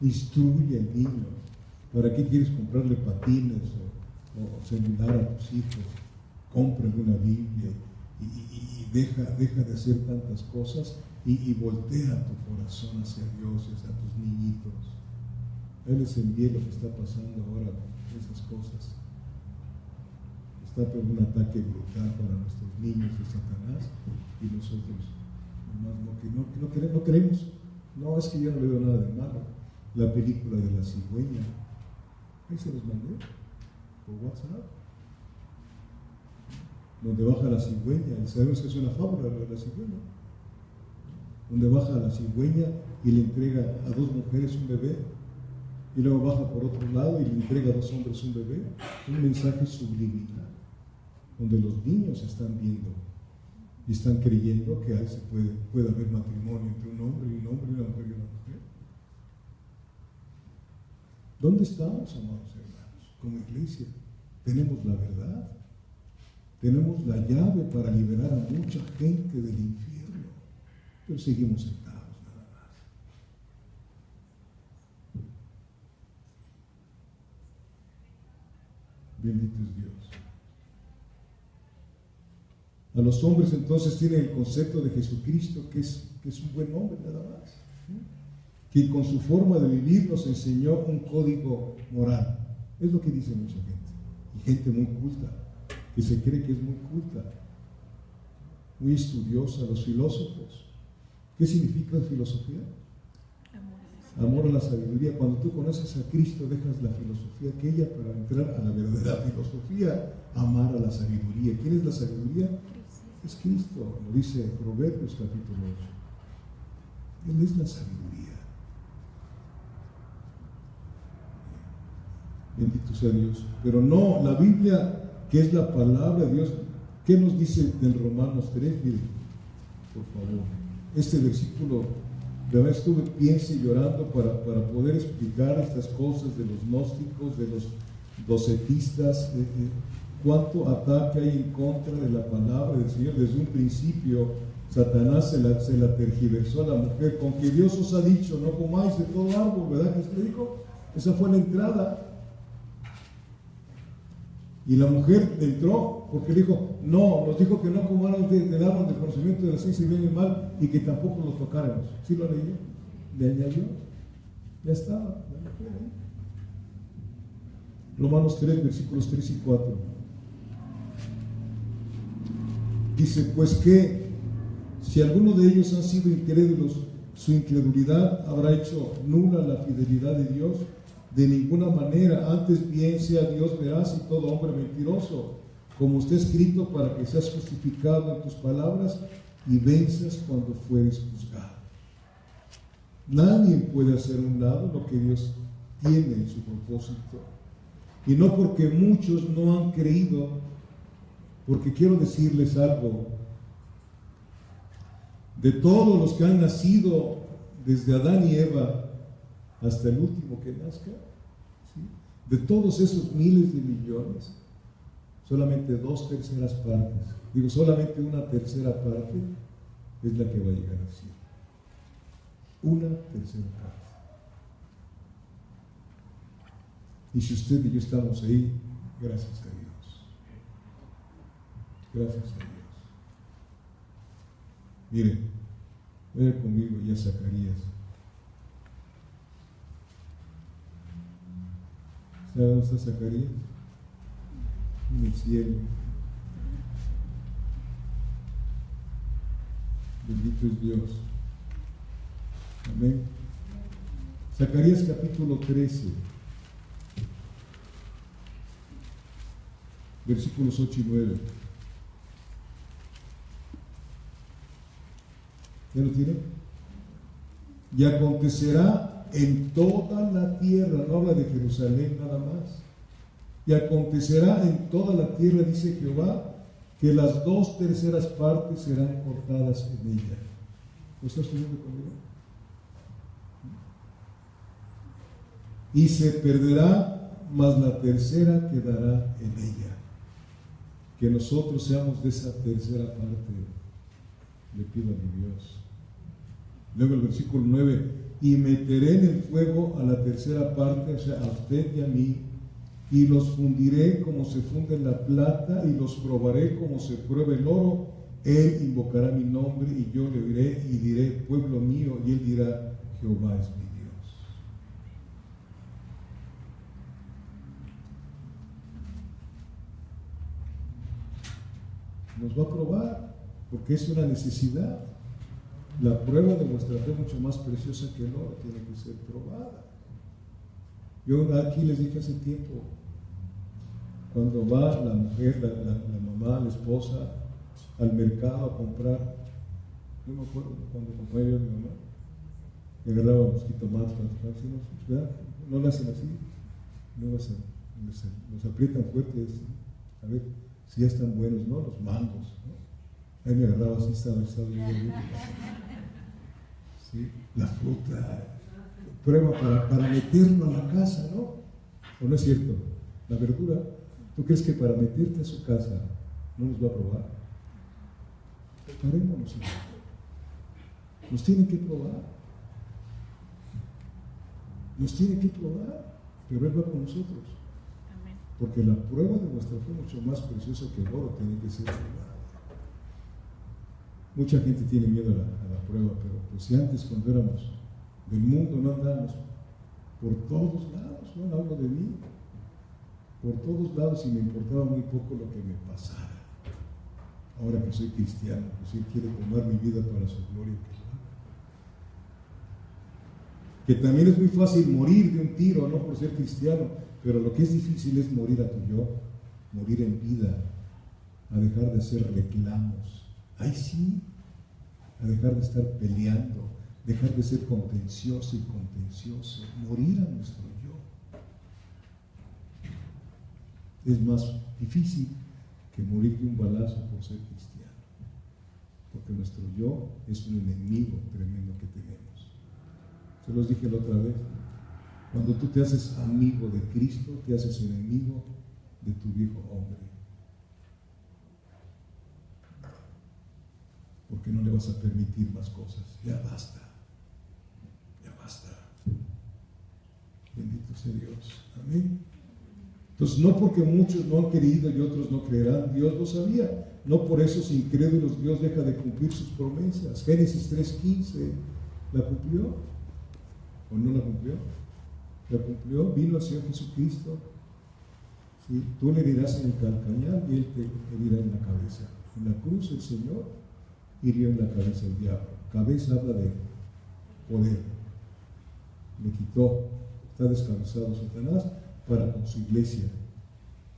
Instruye al niño. ¿Para qué quieres comprarle patines o celular a tus hijos? Cómprale una Biblia y deja de hacer tantas cosas y voltea tu corazón hacia Dios y hacia tus niñitos. Él les envía lo que está pasando ahora con esas cosas. Está por un ataque brutal para nuestros niños de Satanás y nosotros nomás no queremos. No, es que yo no le veo nada de malo. La película de la cigüeña, ahí se los mandé por WhatsApp, donde baja la cigüeña, y sabemos que es una fábula de la cigüeña, donde baja la cigüeña y le entrega a 2 mujeres un bebé, y luego baja por otro lado y le entrega a 2 hombres un bebé. Un mensaje subliminal, donde los niños están viendo y están creyendo que ahí puede haber matrimonio entre un hombre y un hombre y una mujer y una mujer. ¿Dónde estamos, amados hermanos? Como iglesia, tenemos la verdad, tenemos la llave para liberar a mucha gente del infierno, pero seguimos sentados nada más. Bendito es Dios. A los hombres entonces tienen el concepto de Jesucristo, que es un buen hombre nada más, que con su forma de vivir nos enseñó un código moral. Es lo que dice mucha gente, y gente muy culta, que se cree que es muy culta, muy estudiosa. Los filósofos. ¿Qué significa filosofía? Amor a la sabiduría. Cuando tú conoces a Cristo, dejas la filosofía aquella para entrar a la verdadera filosofía, amar a la sabiduría. ¿Quién es la sabiduría? Es Cristo, lo dice Proverbios capítulo 8. Él es la sabiduría. Bendito sea Dios. Pero no, la Biblia, que es la palabra de Dios, ¿qué nos dice del Romanos 3? Miren, por favor, este versículo, de verdad estuve piense llorando para poder explicar estas cosas de los gnósticos, de los docetistas, cuánto ataque hay en contra de la palabra del Señor. Desde un principio Satanás se la tergiversó a la mujer, con que Dios os ha dicho, no comáis de todo árbol, ¿verdad que usted dijo? Esa fue la entrada. Y la mujer entró porque dijo, no, nos dijo que no comáramos del árbol del conocimiento de la ciencia y bien y mal, y que tampoco lo tocáramos. ¿Sí lo leyó? ¿Le añadió? Ya estaba, la mujer ahí. Romanos 3, versículos 3 y 4. Dice, pues que si alguno de ellos han sido incrédulos, su incredulidad habrá hecho nula la fidelidad de Dios. De ninguna manera, antes bien sea Dios veraz y todo hombre mentiroso, como está escrito, para que seas justificado en tus palabras y venzas cuando fueres juzgado. Nadie puede hacer a un lado lo que Dios tiene en su propósito. Y no porque muchos no han creído, porque quiero decirles algo. De todos los que han nacido desde Adán y Eva hasta el último que nazca, ¿sí? De todos esos miles de millones, solamente 2/3 partes, solamente 1/3 parte es la que va a llegar al cielo. 1/3 parte. Y si usted y yo estamos ahí, gracias a Dios. Gracias a Dios. Miren, vaya conmigo ya Zacarías. ¿Sabe dónde está Zacarías? En el cielo. Bendito es Dios. Amén. Zacarías capítulo 13, versículos 8 y 9. ¿Ya lo tiene? Y acontecerá en toda la tierra, no habla de Jerusalén nada más, y acontecerá en toda la tierra, dice Jehová, que las 2/3 partes serán cortadas en ella. ¿Lo estás estudiando conmigo? Y se perderá, mas la tercera quedará en ella. Que nosotros seamos de esa tercera parte, le pido a mi Dios. Luego el versículo 9, y meteré en el fuego a la tercera parte, o sea, a usted y a mí, y los fundiré como se funde la plata, y los probaré como se prueba el oro, Él invocará mi nombre y yo le oiré y diré, pueblo mío, y él dirá, Jehová es mi Dios. Nos va a probar, porque es una necesidad. La prueba de vuestra fe es mucho más preciosa que el oro, tiene que ser probada. Yo aquí les dije hace tiempo, cuando va la mujer, la mamá, la esposa, al mercado a comprar, yo me acuerdo cuando compré yo a mi mamá, me agarraba unos jitomates, ¿verdad? No lo hacen así, no los aprietan fuerte, a ver si ya están buenos, ¿no? Los mangos, ¿no? Ahí me agarraba así, estaba bien. ¿Sí? La fruta, prueba para meterlo a la casa, ¿no? ¿O no es cierto? La verdura, ¿tú crees que para meterte a su casa no nos va a probar? Preparémonos, nos tiene que probar, pero Él va con nosotros. Amén. Porque la prueba de vuestra fe es mucho más preciosa que el oro, tiene que ser probada. Mucha gente tiene miedo a la prueba, pero pues si antes cuando éramos del mundo no andábamos por todos lados, no hablo de mí, por todos lados y me importaba muy poco lo que me pasara. Ahora que soy cristiano, pues Él quiere tomar mi vida para su gloria, que también es muy fácil morir de un tiro, no por ser cristiano, pero lo que es difícil es morir a tu yo, morir en vida, a dejar de hacer reclamos. Ahí sí, a dejar de estar peleando, dejar de ser contencioso, morir a nuestro yo. Es más difícil que morir de un balazo por ser cristiano, porque nuestro yo es un enemigo tremendo que tenemos. Se los dije la otra vez, cuando tú te haces amigo de Cristo, te haces enemigo de tu viejo hombre. Porque no le vas a permitir más cosas. Ya basta. Bendito sea Dios. Amén. Entonces, no porque muchos no han creído y otros no creerán, Dios lo sabía. No por esos incrédulos Dios deja de cumplir sus promesas. Génesis 3:15, ¿la cumplió? ¿O no la cumplió? La cumplió, vino el Señor Jesucristo. ¿Sí? Tú le herirás en el calcañar y Él te herirá en la cabeza. En la cruz el Señor hirió en la cabeza el diablo. Cabeza habla de poder. Le quitó, está descabezado Satanás para con su iglesia.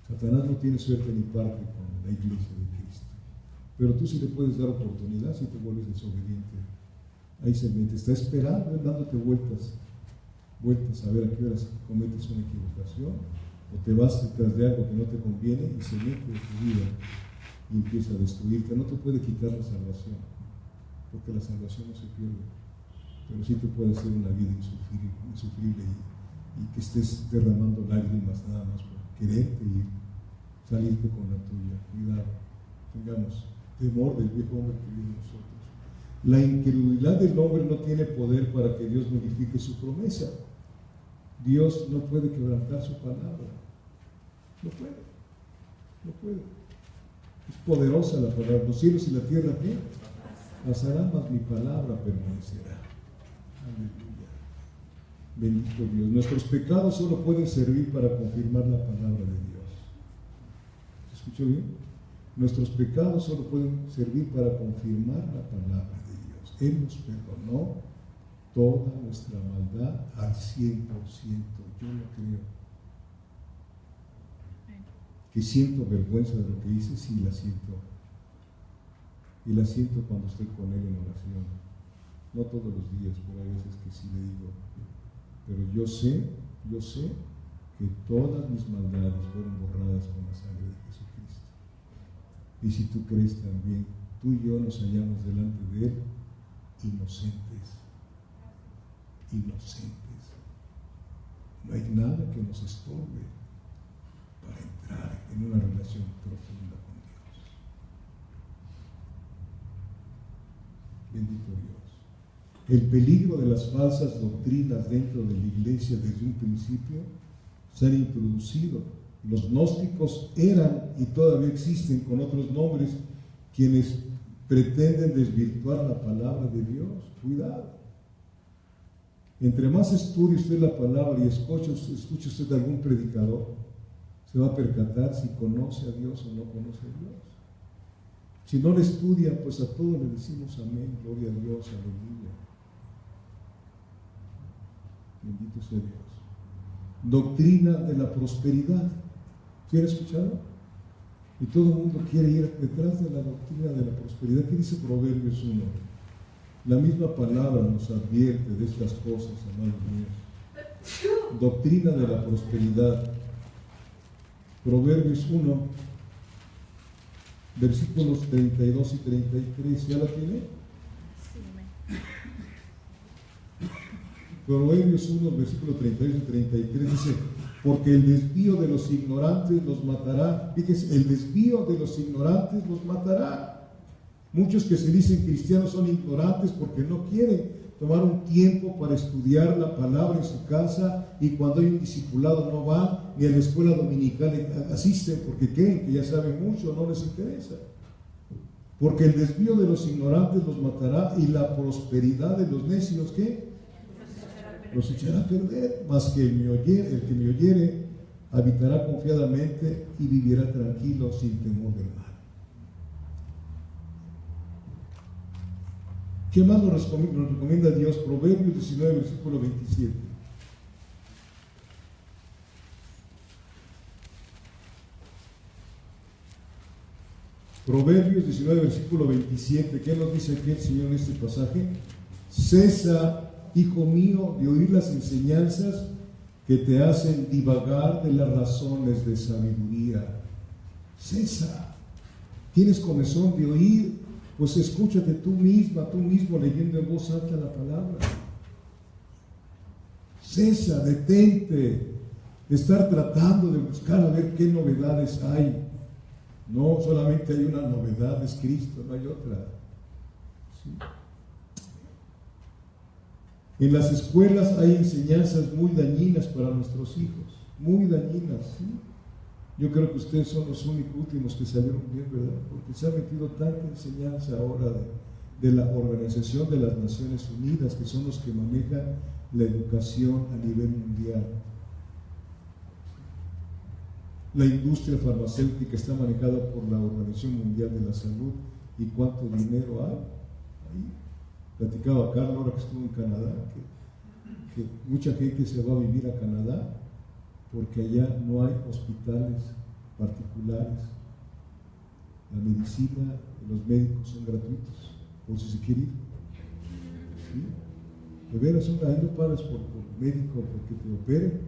Satanás no tiene suerte ni parte con la iglesia de Cristo. Pero tú sí le puedes dar oportunidad si te vuelves desobediente. Ahí se mete, está esperando, dándote vueltas a ver a qué horas cometes una equivocación o te vas detrás de algo que no te conviene y se mete en tu vida y empieza a destruirte. No te puede quitar la salvación, porque la salvación no se pierde, pero sí te puede hacer una vida insufrible y que estés derramando lágrimas nada más por quererte y salirte con la tuya. Cuidado, tengamos temor del viejo hombre que vive en nosotros. La incredulidad del hombre no tiene poder para que Dios modifique su promesa. Dios no puede quebrantar su palabra. No puede. Es poderosa la palabra. Los cielos y la tierra, ¿qué? Pasarán, mas mi palabra permanecerá. Aleluya. Bendito Dios. Nuestros pecados solo pueden servir para confirmar la palabra de Dios. ¿Se escuchó bien? Nuestros pecados solo pueden servir para confirmar la palabra de Dios. Él nos perdonó toda nuestra maldad al 100%. Yo lo creo. Que siento vergüenza de lo que hice, sí la siento. Y la siento cuando estoy con Él en oración. No todos los días, pero hay veces que sí le digo. Pero yo sé que todas mis maldades fueron borradas con la sangre de Jesucristo. Y si tú crees también, tú y yo nos hallamos delante de Él inocentes. No hay nada que nos estorbe para entrar en una relación profunda con Dios. Bendito Dios. El peligro de las falsas doctrinas dentro de la iglesia desde un principio se han introducido. Los gnósticos eran y todavía existen con otros nombres quienes pretenden desvirtuar la palabra de Dios. Cuidado. Entre más estudie usted la palabra y escuche usted a algún predicador, se va a percatar si conoce a Dios o no conoce a Dios. Si no le estudia, pues a todos le decimos amén, gloria a Dios, aleluya. Bendito sea Dios. Doctrina de la prosperidad. ¿Sí han escuchado? Y todo el mundo quiere ir detrás de la doctrina de la prosperidad. ¿Qué dice Proverbios 1? La misma palabra nos advierte de estas cosas, amados míos. Doctrina de la prosperidad. Proverbios 1, versículos 32 y 33. ¿Ya la tiene? Sí, Proverbios 1, versículos 32 y 33 dice: porque el desvío de los ignorantes los matará. Fíjese, el desvío de los ignorantes los matará. Muchos que se dicen cristianos son ignorantes porque no quieren tomar un tiempo para estudiar la palabra en su casa, y cuando hay un discipulado no van, ni a la escuela dominical asisten porque creen que ya saben mucho, no les interesa. Porque el desvío de los ignorantes los matará, y la prosperidad de los necios, ¿qué? Los echará a perder. Mas que el que me oyere habitará confiadamente y vivirá tranquilo sin temor del mal. ¿Qué más nos recomienda Dios? Proverbios 19, versículo 27. Proverbios 19, versículo 27. ¿Qué nos dice aquí el Señor en este pasaje? Cesa, hijo mío, de oír las enseñanzas que te hacen divagar de las razones de sabiduría. Cesa. ¿Tienes comezón de oír? Pues escúchate tú mismo leyendo en voz alta la palabra. Cesa, detente de estar tratando de buscar a ver qué novedades hay. No, solamente hay una novedad, es Cristo, no hay otra. ¿Sí? En las escuelas hay enseñanzas muy dañinas para nuestros hijos, muy dañinas, ¿sí? Yo creo que ustedes son los últimos que salieron bien, ¿verdad? Porque se ha metido tanta enseñanza ahora de la Organización de las Naciones Unidas, que son los que manejan la educación a nivel mundial. La industria farmacéutica está manejada por la Organización Mundial de la Salud. ¿Y cuánto dinero hay ahí? Platicaba Carlos ahora que estuvo en Canadá, que mucha gente se va a vivir a Canadá porque allá no hay hospitales particulares. La medicina, los médicos son gratuitos, por si se quiere ir. ¿Sí? De veras, ahí no pagas por médico porque te operen.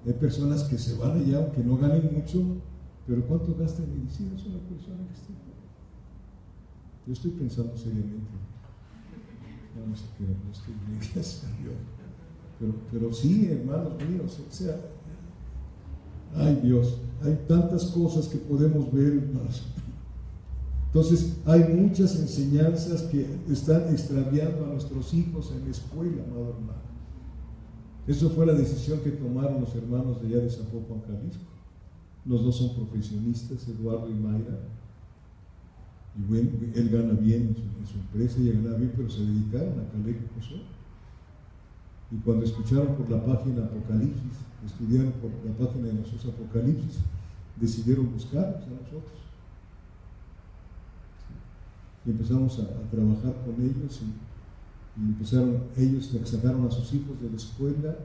Hay personas que se van allá aunque no ganen mucho, pero ¿cuánto gasta en medicina? Es una persona que está. Yo estoy pensando seriamente. No sé qué, no estoy bien, gracias a Dios. Pero sí, hermanos míos, o sea, ay Dios, hay tantas cosas que podemos ver, hermanos. Entonces, hay muchas enseñanzas que están extraviando a nuestros hijos en la escuela, amado hermano. Eso fue la decisión que tomaron los hermanos de allá de Zapopan, Jalisco. Los dos son profesionistas, Eduardo y Mayra. Y bueno, él gana bien en su empresa, ella gana bien, pero se dedicaron a Caleb y Josué. Y cuando escucharon por la página Apocalipsis, estudiaron por la página de nosotros Apocalipsis, decidieron buscarnos a nosotros. Y empezamos a trabajar con ellos, y empezaron, ellos sacaron a sus hijos de la escuela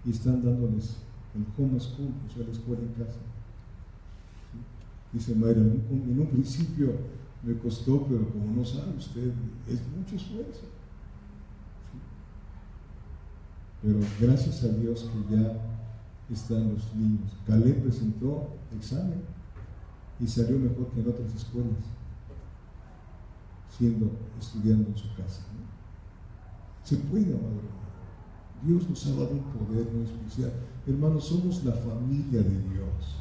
y están dándoles el home school, o sea, la escuela en casa. ¿Sí? Dice Mayra, en un principio me costó, pero como no sabe usted, es mucho esfuerzo. ¿Sí? Pero gracias a Dios que ya están los niños. Caleb presentó examen y salió mejor que en otras escuelas, estudiando en su casa, ¿no? Se puede, amado hermano. Dios nos ha dado un poder muy especial. Hermanos, somos la familia de Dios.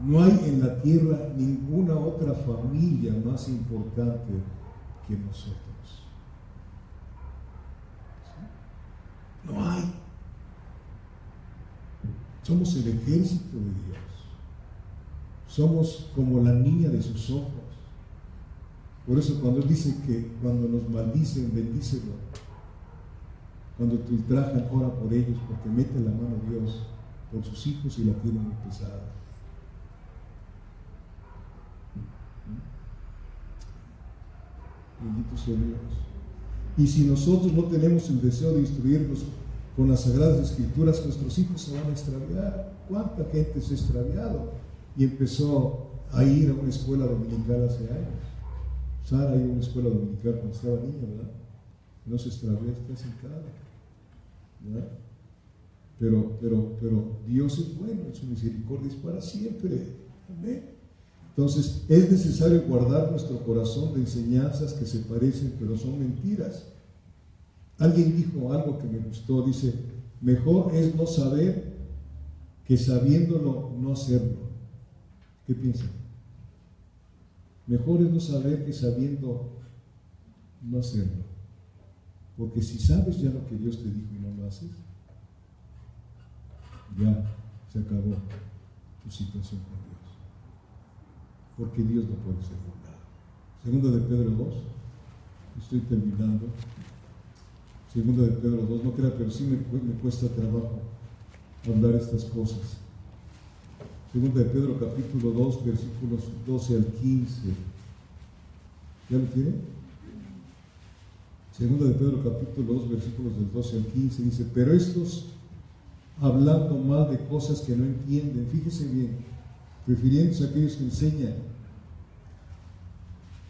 No hay en la tierra ninguna otra familia más importante que nosotros. ¿Sí? No hay. Somos el ejército de Dios. Somos como la niña de sus ojos. Por eso cuando Él dice que cuando nos maldicen, bendícelo. Cuando te ultrajan, ora por ellos, porque mete la mano Dios por sus hijos y la tienen muy pesada. Bendito sea Dios. Y si nosotros no tenemos el deseo de instruirnos con las Sagradas Escrituras, nuestros hijos se van a extraviar. ¿Cuánta gente se ha extraviado? Y empezó a ir a una escuela dominical hace años. Sara iba a una escuela dominical cuando estaba niña, ¿verdad? No se extravió, está sentada, ¿verdad? Pero Dios es bueno, su misericordia es para siempre. Amén. Entonces, es necesario guardar nuestro corazón de enseñanzas que se parecen, pero son mentiras. Alguien dijo algo que me gustó, dice, mejor es no saber que sabiéndolo no hacerlo. ¿Qué piensan? Mejor es no saber que sabiendo no hacerlo. Porque si sabes ya lo que Dios te dijo y no lo haces, ya se acabó tu situación con Dios. Porque Dios no puede ser burlado. Segunda de Pedro 2, estoy terminando. Segunda de Pedro 2, no crea, pero sí me cuesta trabajo hablar estas cosas. Segunda de Pedro capítulo 2, versículos 12 al 15. ¿Ya lo tienen? Segunda de Pedro capítulo 2, versículos del 12 al 15, dice, pero estos, hablando mal de cosas que no entienden, fíjese bien, refiriéndose a aquellos que enseñan,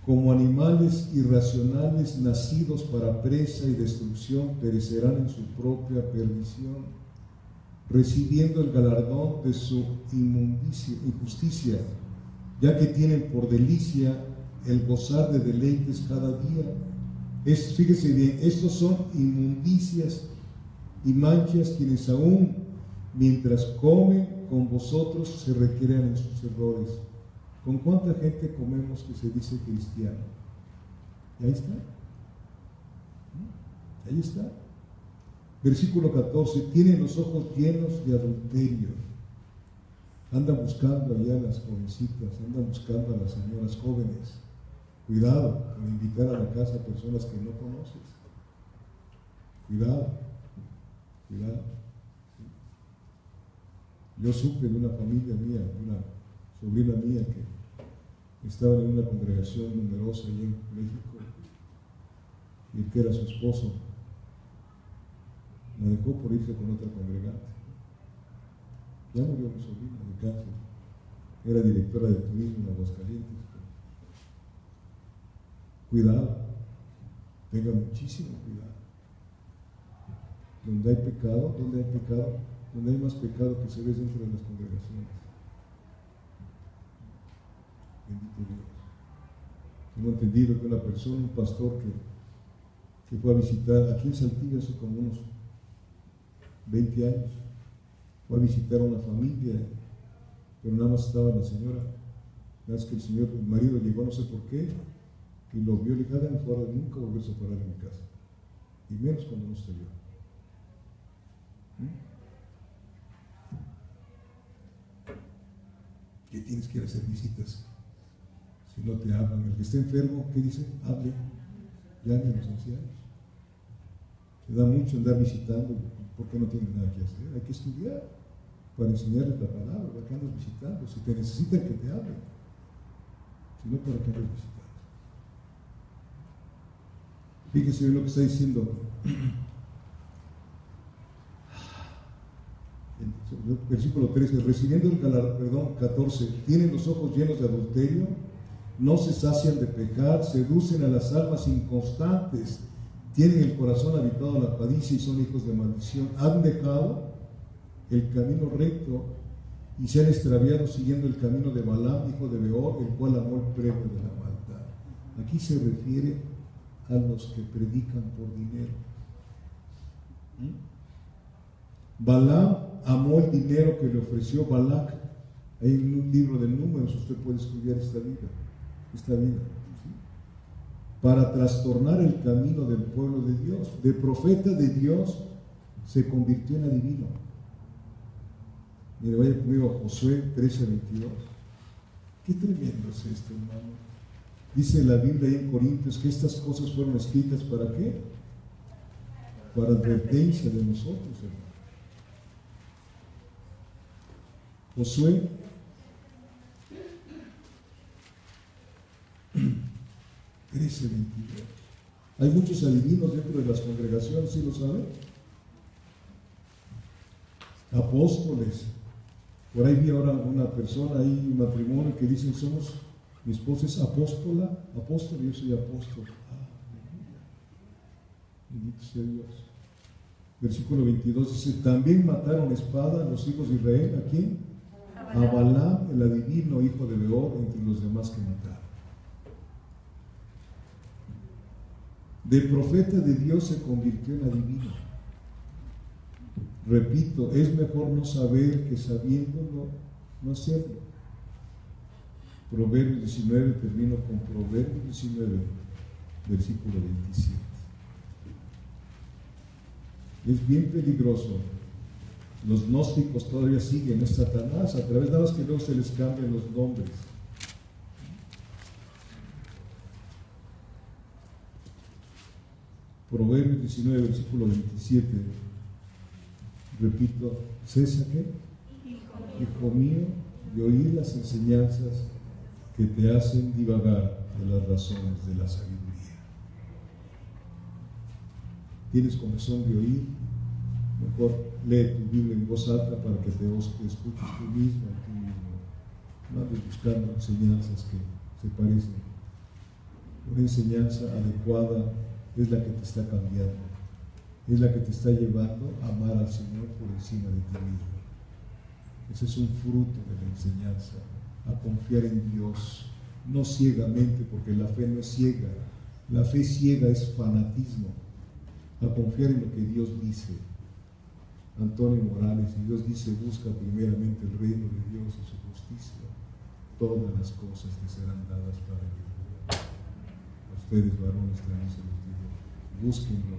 como animales irracionales nacidos para presa y destrucción, perecerán en su propia perdición, recibiendo el galardón de su injusticia, ya que tienen por delicia el gozar de deleites cada día. Fíjese bien, estos son inmundicias y manchas quienes aún mientras comen con vosotros se recrean en sus errores. ¿Con cuánta gente comemos que se dice cristiano? Y ahí está. Ahí está. Versículo 14, tienen los ojos llenos de adulterio. Andan buscando allá a las jovencitas, andan buscando a las señoras jóvenes. Cuidado con invitar a la casa a personas que no conoces. Cuidado, cuidado. Yo supe de una familia mía, de una sobrina mía que estaba en una congregación numerosa allá en México, y el que era su esposo la dejó por irse con otra congregante. Ya murió mi sobrina de cáncer. Era directora de turismo en Aguascalientes. Cuidado, tenga muchísimo cuidado. Donde hay pecado, donde hay más pecado que se ve dentro de las congregaciones. Bendito Dios. Tengo entendido que una persona, un pastor que fue a visitar aquí en Saltillo hace como unos 20 años, fue a visitar a una familia, pero nada más estaba la señora. Nada más que el marido llegó, no sé por qué, y lo vio, le dijo, háganme fuera, de nunca volverse a parar en mi casa, y menos cuando no estoy yo. ¿Qué tienes que ir a hacer visitas? Si no te hablan, el que está enfermo, ¿qué dice? Hable, llame a los ancianos. Se da mucho andar visitando, porque no tiene nada que hacer. Hay que estudiar para enseñarles la palabra. ¿Para qué andas visitando? Si te necesitan, que te hablen. Si no, ¿para qué andas visitando? Fíjese bien lo que está diciendo. Versículo 13, recibiendo el galardón, 14, tienen los ojos llenos de adulterio, no se sacian de pecar, seducen a las almas inconstantes, tienen el corazón habitado a la codicia y son hijos de maldición, han dejado el camino recto y se han extraviado siguiendo el camino de Balaam, hijo de Beor, el cual amó el premio de la maldad. Aquí se refiere a los que predican por dinero. Balaam amó el dinero que le ofreció Balac. Hay un libro de Números, usted puede estudiar esta vida, ¿sí? Para trastornar el camino del pueblo de Dios. De profeta de Dios se convirtió en adivino. Mire, vaya conmigo a Josué 13:22. Qué tremendo es esto, hermano. Dice la Biblia ahí en Corintios que estas cosas fueron escritas ¿para qué? Para advertencia de nosotros, hermano. Josué 13:22. Hay muchos adivinos dentro de las congregaciones, ¿sí lo saben? Apóstoles. Por ahí vi ahora una persona, ahí un matrimonio que dicen mi esposa es apóstol, y yo soy apóstol. Aleluya. Bendito sea Dios. Versículo 22 dice, también mataron espada los hijos de Israel, ¿a quién? A Balaam, el adivino hijo de Beor, entre los demás que mataron. De profeta de Dios se convirtió en adivino. Repito, es mejor no saber que sabiéndolo no hacerlo. Proverbios 19, termino con Proverbios 19, versículo 27. Es bien peligroso. Los gnósticos todavía siguen, es Satanás, a través de las que luego se les cambian los nombres. Proverbios 19, versículo 27. Repito, ¿cesa qué? Hijo mío, de oír las enseñanzas que te hacen divagar de las razones de la sabiduría. ¿Tienes comezón de oír? Mejor lee tu Biblia en voz alta para que te escuches tú mismo, tú mismo. No andes buscando enseñanzas que se parecen. Una enseñanza adecuada es la que te está cambiando, es la que te está llevando a amar al Señor por encima de ti mismo. Ese es un fruto de la enseñanza, a confiar en Dios, no ciegamente, porque la fe no es ciega, la fe ciega es fanatismo, a confiar en lo que Dios dice. Antonio Morales, y Dios dice, busca primeramente el reino de Dios y su justicia, todas las cosas te serán dadas para que a ustedes varones también se los digo, búsquenlo.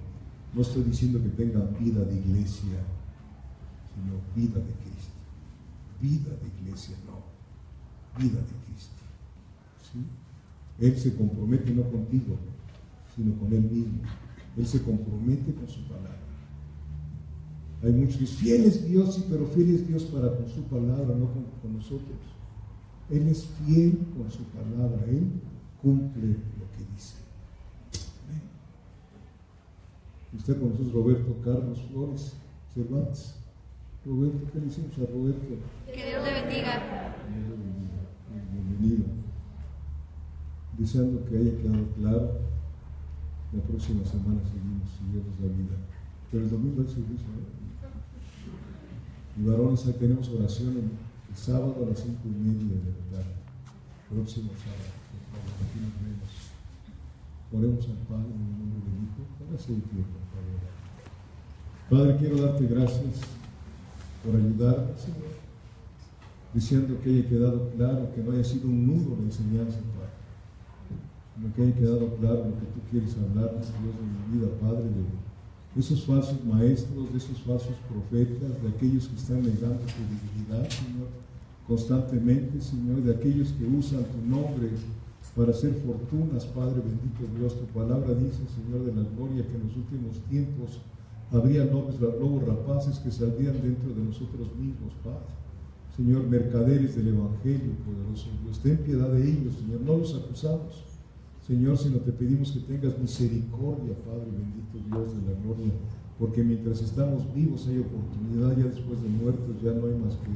No estoy diciendo que tengan vida de iglesia, sino vida de Cristo. Vida de iglesia, no, vida de Cristo. ¿Sí? Él se compromete no contigo, sino con Él mismo. Él se compromete con su palabra. Hay muchos que dicen, fiel es Dios, sí, pero fiel es Dios para con su palabra, no con nosotros. Él es fiel con su palabra, Él cumple lo que dice. Amén. Usted con nosotros, Roberto Carlos Flores Cervantes. Roberto, ¿qué le hicimos a Roberto? Que Dios le bendiga. Bienvenido. Deseando que haya quedado claro, la próxima semana seguimos, si Dios nos da vida. Pero el domingo hay servicio, ¿no? Y varones, ahí tenemos oración el sábado a las 5:30 de la tarde. Próximo sábado, aquí nos vemos. Oremos al Padre en el nombre del Hijo. Hágase de pie, por favor. Padre, quiero darte gracias por ayudarme, Señor, deseando que haya quedado claro, que no haya sido un nudo la enseñanza, Padre, sino que haya quedado claro lo que tú quieres hablar, Dios, de mi vida, Padre, de esos falsos maestros, de esos falsos profetas, de aquellos que están negando tu divinidad, Señor, constantemente, Señor, de aquellos que usan tu nombre para hacer fortunas, Padre bendito Dios. Tu palabra dice, Señor de la gloria, que en los últimos tiempos habría lobos rapaces que saldrían dentro de nosotros mismos, Padre. Señor, mercaderes del Evangelio, poderoso Dios, ten piedad de ellos, Señor, no los acusamos, Señor, sino te pedimos que tengas misericordia, Padre bendito Dios de la gloria, porque mientras estamos vivos hay oportunidad, ya después de muertos ya no hay más que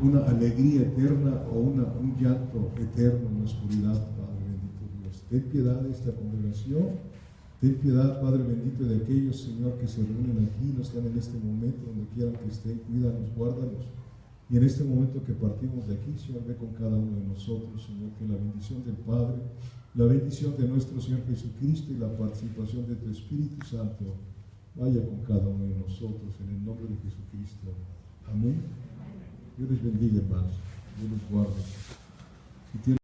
una alegría eterna o un llanto eterno en la oscuridad, Padre bendito Dios. Ten piedad de esta congregación, ten piedad, Padre bendito, de aquellos, Señor, que se reúnen aquí, no están en este momento, donde quieran que estén, cuídanos, guárdanos. Y en este momento que partimos de aquí, Señor, ve con cada uno de nosotros, Señor, que la bendición del Padre, la bendición de nuestro Señor Jesucristo y la participación de tu Espíritu Santo vaya con cada uno de nosotros, en el nombre de Jesucristo. Amén. Dios les bendiga, hermanos. Dios los guarde. Si tienen